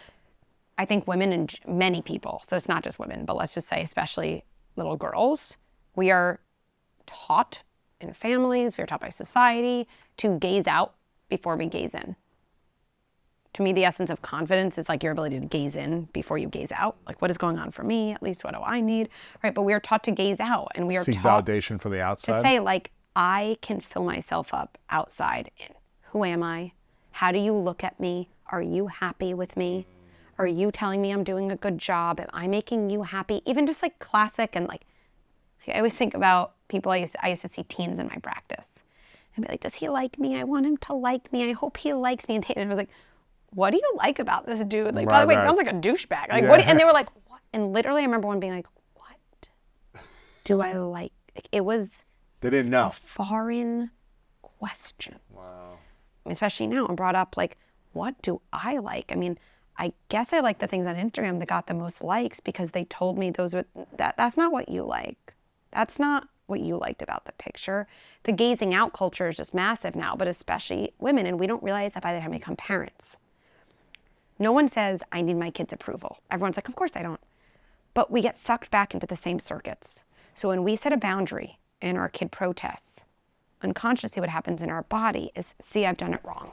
I think women and many people, so it's not just women, but let's just say especially little girls, we are taught in families, we are taught by society to gaze out before we gaze in. To me, the essence of confidence is like your ability to gaze in before you gaze out. Like, what is going on for me? At least what do I need? Right? But we are taught to gaze out, and we are Seek taught validation from the to outside. say, like, I can fill myself up outside in who am I? How do you look at me? Are you happy with me? Are you telling me I'm doing a good job? Am I making you happy? Even just like classic and like I always think about people I used to see teens in my practice. And be like, does he like me? I want him to like me. I hope he likes me. And I was like, what do you like about this dude? Like, by the way, he sounds like a douchebag. Like, what? And they were like, what? And literally, I remember one being like, what do I like? It was They didn't know. a foreign question. Wow. Especially now, I'm brought up like, what do I like? I mean, I guess I like the things on Instagram that got the most likes because they told me those were that's not what you like. That's not what you liked about the picture. The gazing out culture is just massive now, but especially women, and we don't realize that by the time we become parents. No one says, I need my kids' approval. Everyone's like, of course I don't. But we get sucked back into the same circuits. So when we set a boundary and our kid protests, unconsciously what happens in our body is, see, I've done it wrong.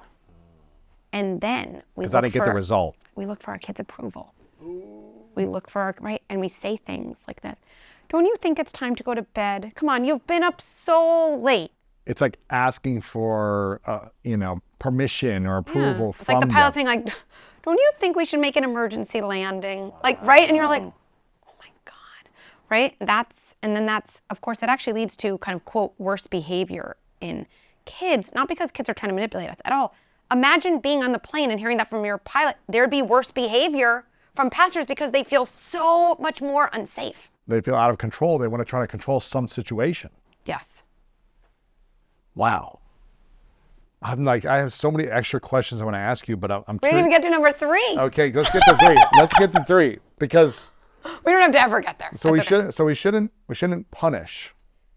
And then we Because I didn't get the result. We look for our kids' approval. We look for our, right? And we say things like this. Don't you think it's time to go to bed? Come on, you've been up so late. It's like asking for, permission or approval It's from like the pilot them. saying, like, don't you think we should make an emergency landing? Like, right? And you're like, oh my God, right? And then of course, that actually leads to kind of, quote, worse behavior in kids, not because kids are trying to manipulate us at all. Imagine being on the plane and hearing that from your pilot. There'd be worse behavior from passengers because they feel so much more unsafe. They feel out of control. They want to try to control some situation. Yes. Wow. I'm like, I have so many extra questions I want to ask you, but I'm We didn't curious. even get to number 3. Okay, let's get to 3. Let's get to 3 because We don't have to ever get there. so we That's okay. shouldn't punish.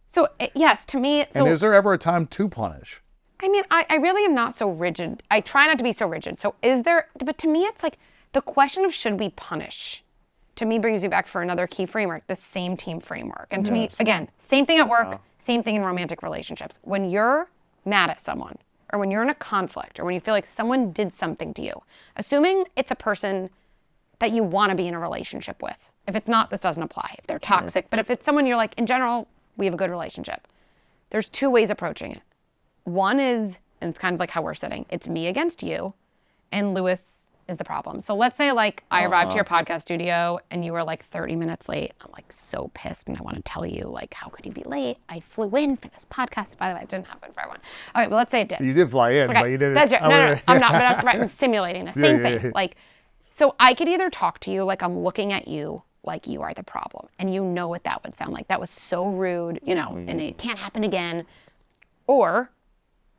So yes, to me, And is there ever a time to punish? I mean, I really am not so rigid. I try not to be so rigid. So but to me, it's like the question of should we punish, to me brings you back for another key framework, the same team framework. And to me, again, same thing at work, same thing in romantic relationships. When you're mad at someone, or when you're in a conflict, or when you feel like someone did something to you, assuming it's a person that you want to be in a relationship with. If it's not, this doesn't apply. If they're toxic, but if it's someone you're like, in general, we have a good relationship. There's 2 ways approaching it. One is, and it's kind of like how we're sitting, it's me against you, and Lewis is the problem. So let's say like I arrived to your podcast studio and you were like 30 minutes late. I'm like so pissed and I want to tell you like, how could you be late? I flew in for this podcast. By the way, it didn't happen for everyone. Okay, but let's say it did. You did fly in, Okay, but you didn't. that's right. No, I'm not, but I'm simulating the same thing. Yeah. Like, so I could either talk to you like I'm looking at you like you are the problem. And you know what that would sound like. That was so rude, and it can't happen again. Or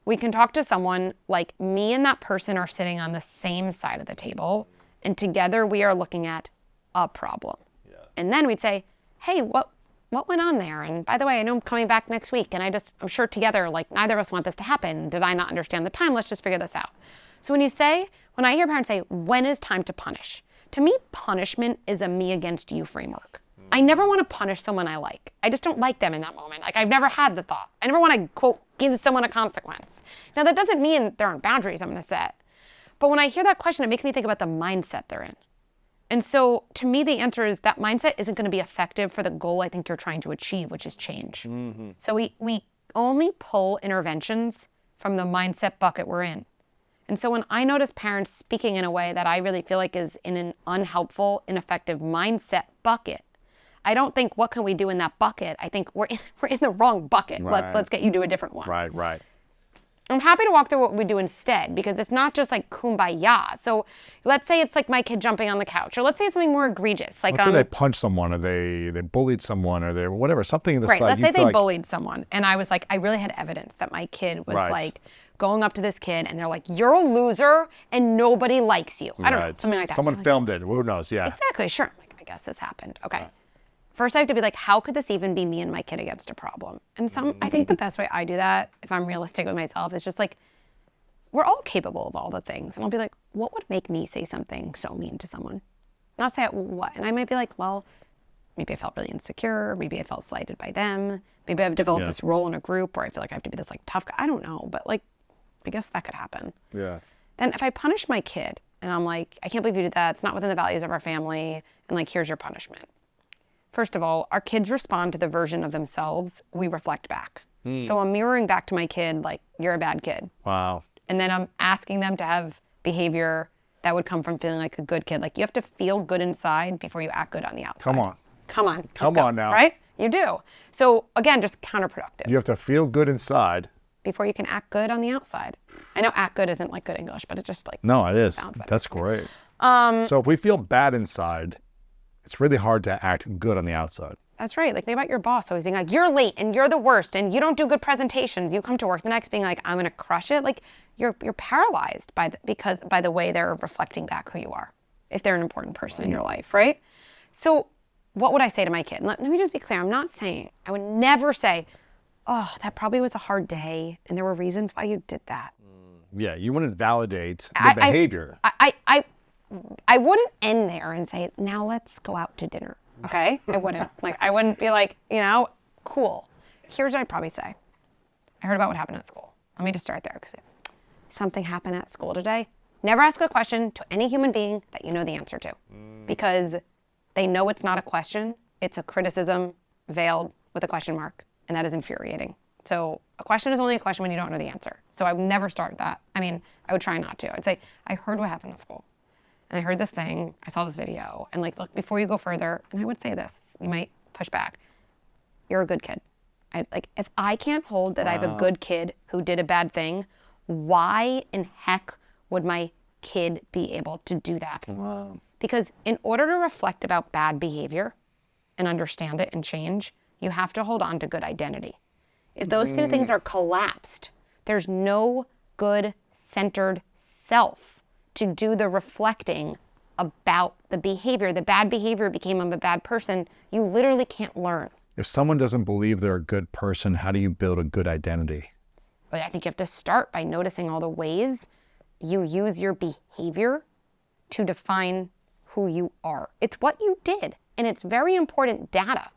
we can talk to someone like me and that person are sitting on the same side of the table, and together we are looking at a problem. Yeah. And then we'd say, hey, what went on there? And by the way, I know I'm coming back next week, and I'm sure together, like neither of us want this to happen. Did I not understand the time? Let's just figure this out. So when I hear parents say, when is time to punish? To me, punishment is a me against you framework. I never want to punish someone I like. I just don't like them in that moment. Like I've never had the thought. I never want to, quote, give someone a consequence. Now that doesn't mean there aren't boundaries I'm going to set. But when I hear that question, it makes me think about the mindset they're in. And so to me, the answer is that mindset isn't going to be effective for the goal I think you're trying to achieve, which is change. Mm-hmm. So we only pull interventions from the mindset bucket we're in. And so when I notice parents speaking in a way that I really feel like is in an unhelpful, ineffective mindset bucket, I don't think, what can we do in that bucket? I think we're in the wrong bucket. Right. Let's get you to a different one. Right. I'm happy to walk through what we do instead, because it's not just like kumbaya. So let's say it's like my kid jumping on the couch, or let's say it's something more egregious. Like let's say they punched someone, or they bullied someone, or they whatever, something that's right. like, Let's say they bullied someone, and I was like, I really had evidence that my kid was like going up to this kid, and they're like, "You're a loser, and nobody likes you." I don't know, something like that. Someone filmed it. Who knows? Yeah. Exactly. Sure. I'm like, I guess this happened. Okay. First, I have to be like, how could this even be me and my kid against a problem? And I think the best way I do that, if I'm realistic with myself, is just like, we're all capable of all the things. And I'll be like, what would make me say something so mean to someone? And I'll say, what? And I might be like, well, maybe I felt really insecure. Maybe I felt slighted by them. Maybe I've developed this role in a group where I feel like I have to be this like tough guy. I don't know. But like, I guess that could happen. Yeah. Then if I punish my kid and I'm like, I can't believe you did that. It's not within the values of our family. And like, here's your punishment. First of all, our kids respond to the version of themselves we reflect back. So I'm mirroring back to my kid, like, you're a bad kid. Wow. And then I'm asking them to have behavior that would come from feeling like a good kid. Like, you have to feel good inside before you act good on the outside. Come on. Come on. Come on now. Right? You do. So again, just counterproductive. You have to feel good inside before you can act good on the outside. I know act good isn't like good English, but it just like No, it is. sounds better. That's great. So if we feel bad inside, it's really hard to act good on the outside. That's right. Like, think about your boss always being like, you're late and you're the worst and you don't do good presentations. You come to work the next being like, I'm going to crush it. Like, you're paralyzed by the way they're reflecting back who you are, if they're an important person in your life, right? So what would I say to my kid? Let me just be clear. I would never say, oh, that probably was a hard day and there were reasons why you did that. Yeah, you wouldn't validate the behavior. I wouldn't end there and say, now let's go out to dinner. Okay? I wouldn't. I wouldn't be like, cool. Here's what I'd probably say. I heard about what happened at school. Let me just start there. Something happened at school today. Never ask a question to any human being that you know the answer to. Because they know it's not a question. It's a criticism veiled with a question mark. And that is infuriating. So a question is only a question when you don't know the answer. So I would never start that. I would try not to. I'd say, I heard what happened at school. And I heard this thing, I saw this video, and like, look, before you go further, and I would say this, you might push back, you're a good kid. If I can't hold that I have a good kid who did a bad thing, why in heck would my kid be able to do that? Wow. Because in order to reflect about bad behavior and understand it and change, you have to hold on to good identity. If those two things are collapsed, there's no good centered self to do the reflecting about the behavior. The bad behavior became I'm a bad person. You literally can't learn. If someone doesn't believe they're a good person, how do you build a good identity? But I think you have to start by noticing all the ways you use your behavior to define who you are. It's what you did. And it's very important data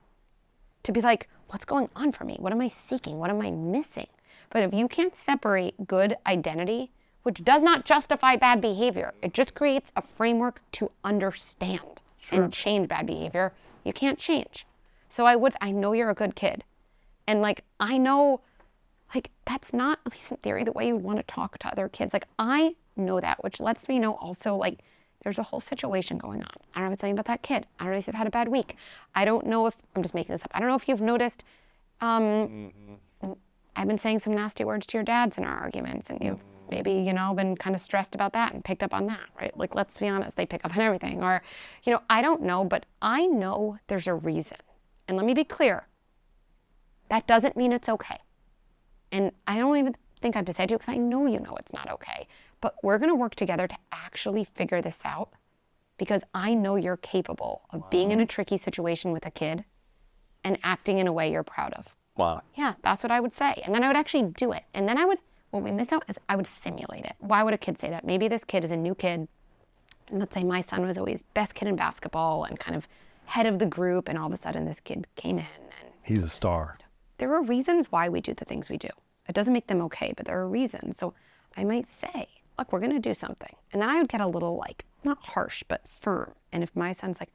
to be like, what's going on for me? What am I seeking? What am I missing? But if you can't separate good identity, which does not justify bad behavior, it just creates a framework to understand and change bad behavior, you can't change. So I know you're a good kid. And I know, that's not, at least in theory, the way you would want to talk to other kids. I know that, which lets me know also, there's a whole situation going on. I don't know if it's something about that kid. I don't know if you've had a bad week. I don't know if, I'm just making this up. I don't know if you've noticed, I've been saying some nasty words to your dads in our arguments, and you've maybe, been kind of stressed about that and picked up on that, right? Let's be honest, they pick up on everything. Or, I don't know, but I know there's a reason. And let me be clear, that doesn't mean it's okay. And I don't even think I have to say to you because I know you know it's not okay. But we're going to work together to actually figure this out because I know you're capable of being in a tricky situation with a kid and acting in a way you're proud of. Wow. Yeah, that's what I would say. And then I would actually do it. And then what we miss out is I would simulate it. Why would a kid say that? Maybe this kid is a new kid. And let's say my son was always best kid in basketball and kind of head of the group. And all of a sudden this kid came in. And he's a star. There are reasons why we do the things we do. It doesn't make them okay, but there are reasons. So I might say, look, we're going to do something. And then I would get a little not harsh, but firm. And if my son's like,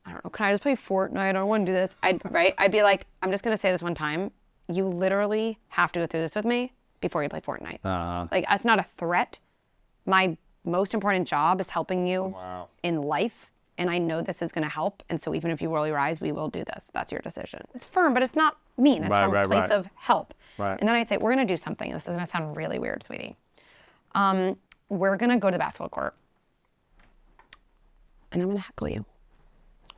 I don't know, can I just play Fortnite? I don't want to do this. I'd be like, I'm just going to say this one time. You literally have to go through this with me before you play Fortnite. That's not a threat. My most important job is helping you in life. and I know this is going to help. And so even if you roll your eyes, we will do this. That's your decision. It's firm, but it's not mean. It's from a place of help. Right. And then I'd say, we're going to do something. This is going to sound really weird, sweetie. We're going to go to the basketball court, and I'm going to heckle you.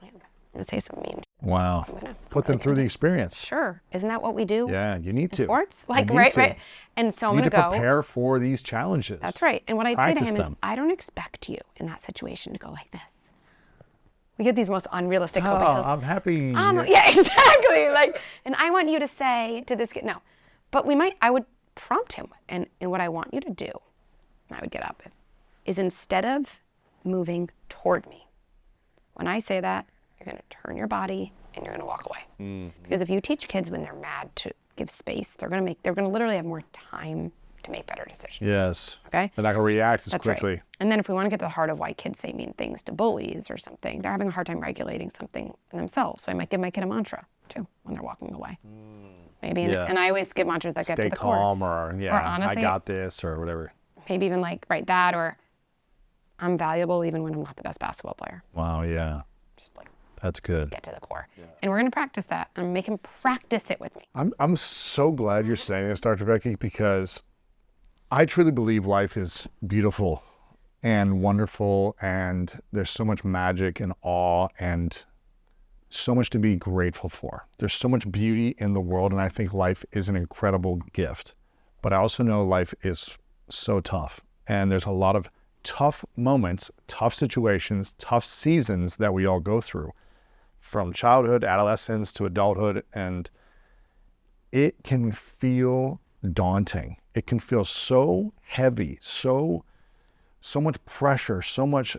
I'm going to say some mean. Wow. Put them through the experience. Sure. Isn't that what we do? Yeah, you need to. Sports? You Like, need right, to. right. And so I'm You going need to to go. prepare for these challenges. That's right. And what I'd say to Practice him them. is, I don't expect you in that situation to go like this. We get these most unrealistic coping skills. I'm happy. Yeah, exactly. Like, and I want you to say to this kid, no. But I would prompt him. And what I want you to do, and I would get up, is instead of moving toward me, when I say that, you're going to turn your body and you're going to walk away. Mm-hmm. Because if you teach kids when they're mad to give space, they're going to literally have more time to make better decisions. Yes. Okay? They're not going to react as That's quickly. right. And then if we want to get to the heart of why kids say mean things to bullies or something, they're having a hard time regulating something in themselves. So I might give my kid a mantra too when they're walking away. Maybe. Yeah. And I always give mantras that get to Stay the core. calm, or honestly, I got this, or whatever. Maybe even like write that, or I'm valuable even when I'm not the best basketball player. Wow, yeah. Just like That's good. get to the core. Yeah. And we're going to practice that and make him practice it with me. I'm so glad you're saying this, Dr. Becky, because I truly believe life is beautiful and wonderful, and there's so much magic and awe and so much to be grateful for. There's so much beauty in the world, and I think life is an incredible gift. But I also know life is so tough, and there's a lot of tough moments, tough situations, tough seasons that we all go through, from childhood, adolescence to adulthood, and it can feel daunting. It can feel so heavy, so much pressure, so much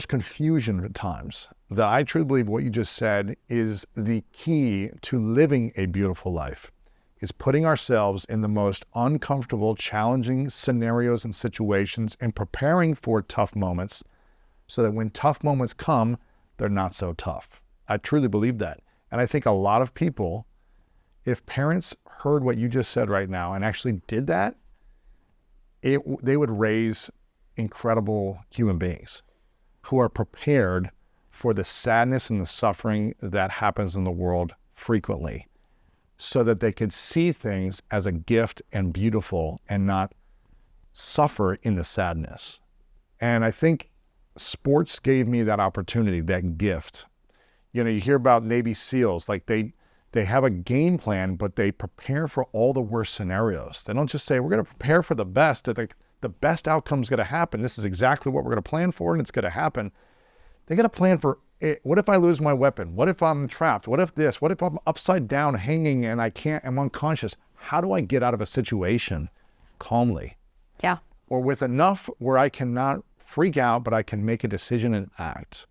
confusion at times, that I truly believe what you just said is the key to living a beautiful life, is putting ourselves in the most uncomfortable, challenging scenarios and situations and preparing for tough moments so that when tough moments come, they're not so tough. I truly believe that. And I think a lot of people, if parents heard what you just said right now and actually did that, they would raise incredible human beings who are prepared for the sadness and the suffering that happens in the world frequently, so that they could see things as a gift and beautiful and not suffer in the sadness. And I think sports gave me that opportunity, that gift. You know, you hear about Navy SEALs, like they have a game plan, but they prepare for all the worst scenarios. They don't just say, we're going to prepare for the best, that the best outcome is going to happen. This is exactly what we're going to plan for, and it's going to happen. They got to plan for, what if I lose my weapon? What if I'm trapped? What if this? What if I'm upside down hanging and I'm unconscious? How do I get out of a situation calmly? Yeah. Or with enough where I cannot freak out, but I can make a decision and act.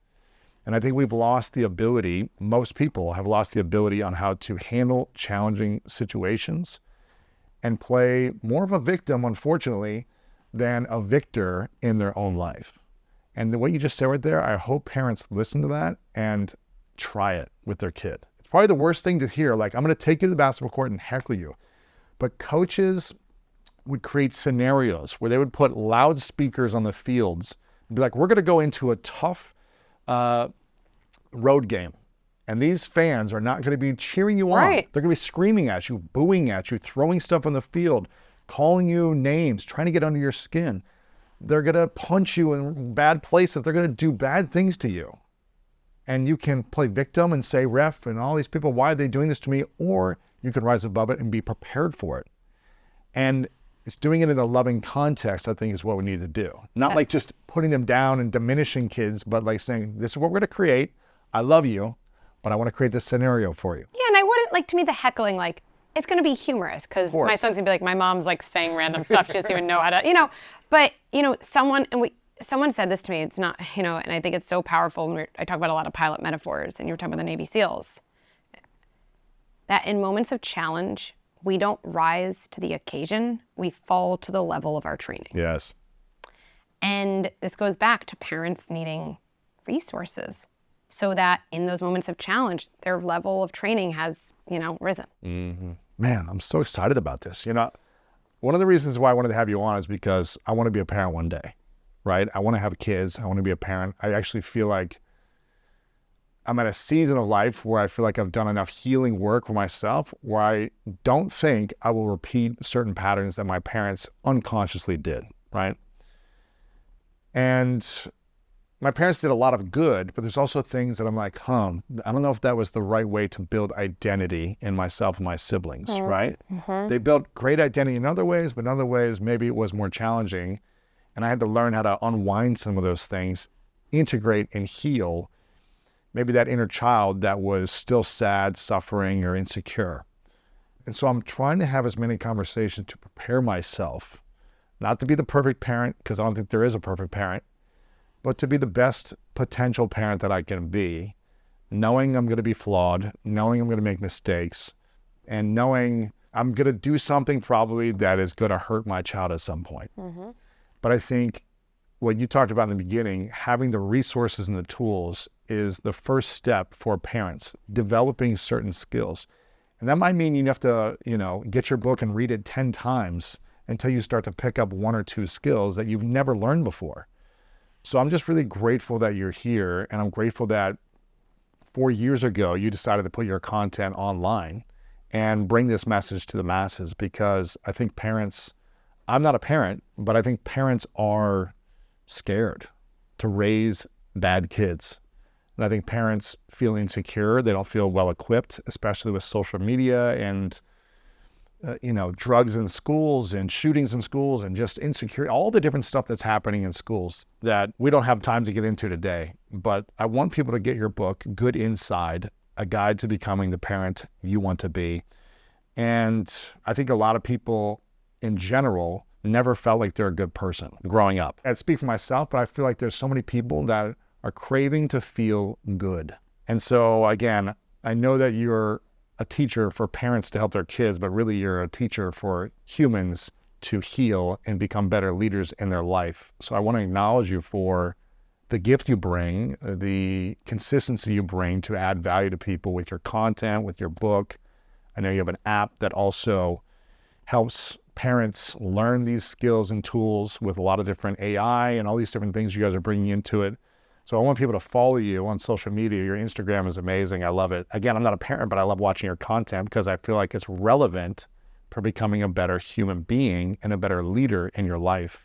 And I think we've lost the ability, most people have lost the ability on how to handle challenging situations and play more of a victim, unfortunately, than a victor in their own life. And what you just said right there, I hope parents listen to that and try it with their kid. It's probably the worst thing to hear, like, I'm going to take you to the basketball court and heckle you. But coaches would create scenarios where they would put loudspeakers on the fields and be like, we're going to go into a tough road game. And these fans are not going to be cheering you on. Right. They're going to be screaming at you, booing at you, throwing stuff on the field, calling you names, trying to get under your skin. They're going to punch you in bad places. They're going to do bad things to you. And you can play victim and say, ref and all these people, why are they doing this to me? Or you can rise above it and be prepared for it. And it's doing it in a loving context, I think, is what we need to do. Not like just putting them down and diminishing kids, but like saying, this is what we're going to create. I love you, but I want to create this scenario for you. Yeah, and I wouldn't, like, to me, the heckling, like, it's going to be humorous because my son's going to be like, my mom's like saying random stuff. She doesn't even know how to, but, someone said this to me, it's not, and I think it's so powerful. And I talk about a lot of pilot metaphors, and you were talking about the Navy SEALs, that in moments of challenge, we don't rise to the occasion, we fall to the level of our training. Yes. And this goes back to parents needing resources so that in those moments of challenge, their level of training has, risen. Mm-hmm. Man, I'm so excited about this. One of the reasons why I wanted to have you on is because I want to be a parent one day, right? I want to have kids. I want to be a parent. I actually feel like I'm at a season of life where I feel like I've done enough healing work for myself where I don't think I will repeat certain patterns that my parents unconsciously did, right? And my parents did a lot of good, but there's also things that I'm like, I don't know if that was the right way to build identity in myself and my siblings, right? They built great identity in other ways, but in other ways, maybe it was more challenging. And I had to learn how to unwind some of those things, integrate and heal maybe that inner child that was still sad, suffering, or insecure. And so I'm trying to have as many conversations to prepare myself, not to be the perfect parent, because I don't think there is a perfect parent, but to be the best potential parent that I can be, knowing I'm going to be flawed, knowing I'm going to make mistakes, and knowing I'm going to do something probably that is going to hurt my child at some point. But I think what you talked about in the beginning, having the resources and the tools is the first step for parents, developing certain skills. And that might mean you have to, get your book and read it 10 times until you start to pick up 1 or 2 skills that you've never learned before. So I'm just really grateful that you're here, and I'm grateful that 4 years ago you decided to put your content online and bring this message to the masses, because I think parents, I'm not a parent, but I think parents are scared to raise bad kids. And I think parents feel insecure. They don't feel well equipped, especially with social media and drugs in schools and shootings in schools and just insecurity, all the different stuff that's happening in schools that we don't have time to get into today. But I want people to get your book, Good Inside, A Guide to Becoming the Parent You Want to Be. And I think a lot of people in general never felt like they're a good person growing up. I speak for myself, but I feel like there's so many people that are craving to feel good. And so again, I know that you're a teacher for parents to help their kids, but really you're a teacher for humans to heal and become better leaders in their life. So I want to acknowledge you for the gift you bring, the consistency you bring to add value to people with your content, with your book. I know you have an app that also helps parents learn these skills and tools with a lot of different AI and all these different things you guys are bringing into it. So I want people to follow you on social media. Your Instagram is amazing. I love it. Again, I'm not a parent, but I love watching your content because I feel like it's relevant for becoming a better human being and a better leader in your life.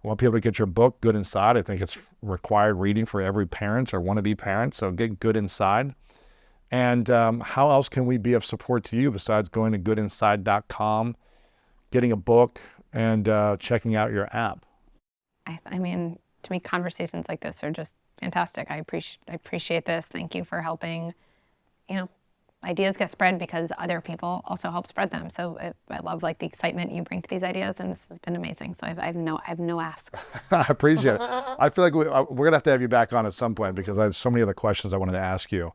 I want people to get your book, Good Inside. I think it's required reading for every parent or wannabe parent. So get Good Inside. And how else can we be of support to you besides going to goodinside.com, getting a book, and checking out your app? I mean, to me, conversations like this are just fantastic. I appreciate this. Thank you for helping, ideas get spread because other people also help spread them. So I love the excitement you bring to these ideas, and this has been amazing. So I have no asks. I appreciate it. I feel like we're gonna have you back on at some point because I have so many other questions I wanted to ask you.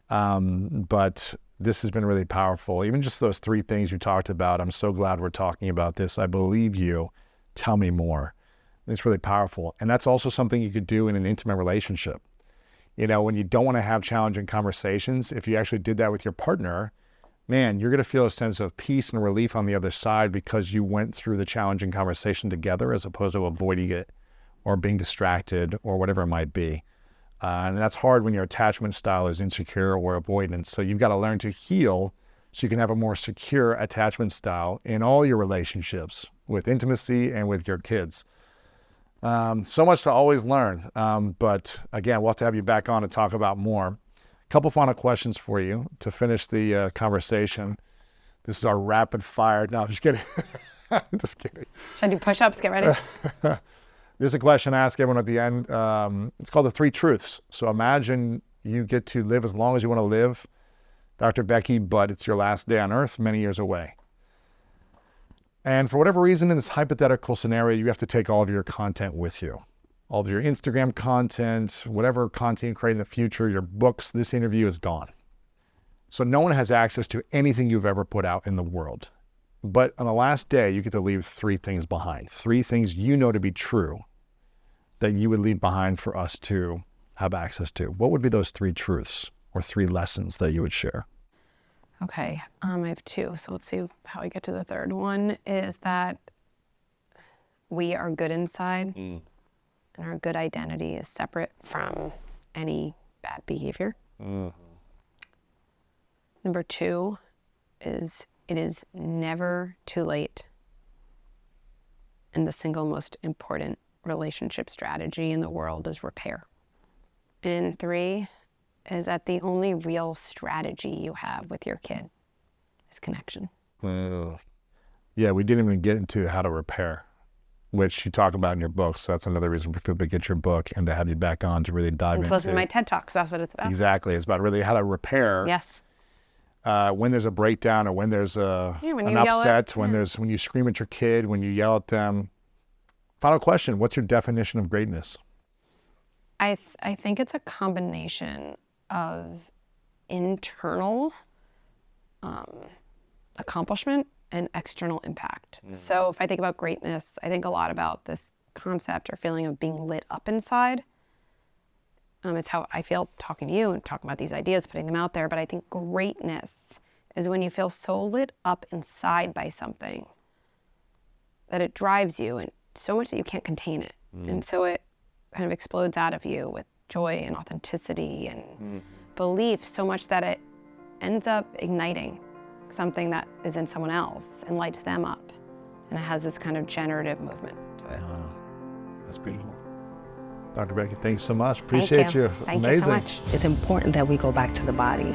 But this has been really powerful. Even just those 3 things you talked about. I'm so glad we're talking about this. I believe you. Tell me more. It's really powerful. And that's also something you could do in an intimate relationship. When you don't want to have challenging conversations, if you actually did that with your partner, man, you're going to feel a sense of peace and relief on the other side because you went through the challenging conversation together as opposed to avoiding it or being distracted or whatever it might be. And that's hard when your attachment style is insecure or avoidance. So you've got to learn to heal so you can have a more secure attachment style in all your relationships with intimacy and with your kids. So much to always learn. But again, we'll have to have you back on to talk about more. A couple final questions for you to finish the conversation. This is our rapid fire. No, I'm just kidding. I'm just kidding. Should I do push-ups? Get ready. There's a question I ask everyone at the end. It's called the 3 truths. So imagine you get to live as long as you want to live, Dr. Becky, but it's your last day on earth many years away. And for whatever reason in this hypothetical scenario, you have to take all of your content with you. All of your Instagram content, whatever content you create in the future, your books, this interview is gone. So no one has access to anything you've ever put out in the world. But on the last day, you get to leave 3 things behind. 3 things you know to be true that you would leave behind for us to have access to. What would be those 3 truths or 3 lessons that you would share? Okay, I have 2, so let's see how I get to the third. One is that we are good inside, and our good identity is separate from any bad behavior. Number 2 is it is never too late. And the single most important relationship strategy in the world is repair. And 3 is that the only real strategy you have with your kid is connection. Yeah, we didn't even get into how to repair, which you talk about in your book. So that's another reason for people to get your book and to have you back on to really dive into. To listen to my TED Talk, because that's what it's about. Exactly. It's about really how to repair. Yes. When there's a breakdown or when there's an upset, when you scream at your kid, when you yell at them. Final question, what's your definition of greatness? I think it's a combination of internal accomplishment and external impact. So if I think about greatness, I think a lot about this concept or feeling of being lit up inside. It's how I feel talking to you and talking about these ideas, putting them out there. But I think greatness is when you feel so lit up inside by something that it drives you and so much that you can't contain it. And so it kind of explodes out of you with joy and authenticity and belief, so much that it ends up igniting something that is in someone else and lights them up. And it has this kind of generative movement to it. That's beautiful. Dr. Becky, thanks so much. Appreciate you. Thank Amazing. you so much. It's important that we go back to the body.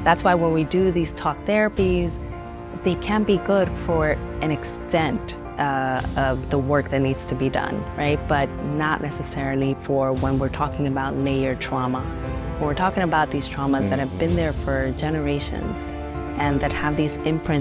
That's why when we do these talk therapies, they can be good for an extent of the work that needs to be done, right? But not necessarily for when we're talking about layered trauma. When we're talking about these traumas that have been there for generations and that have these imprints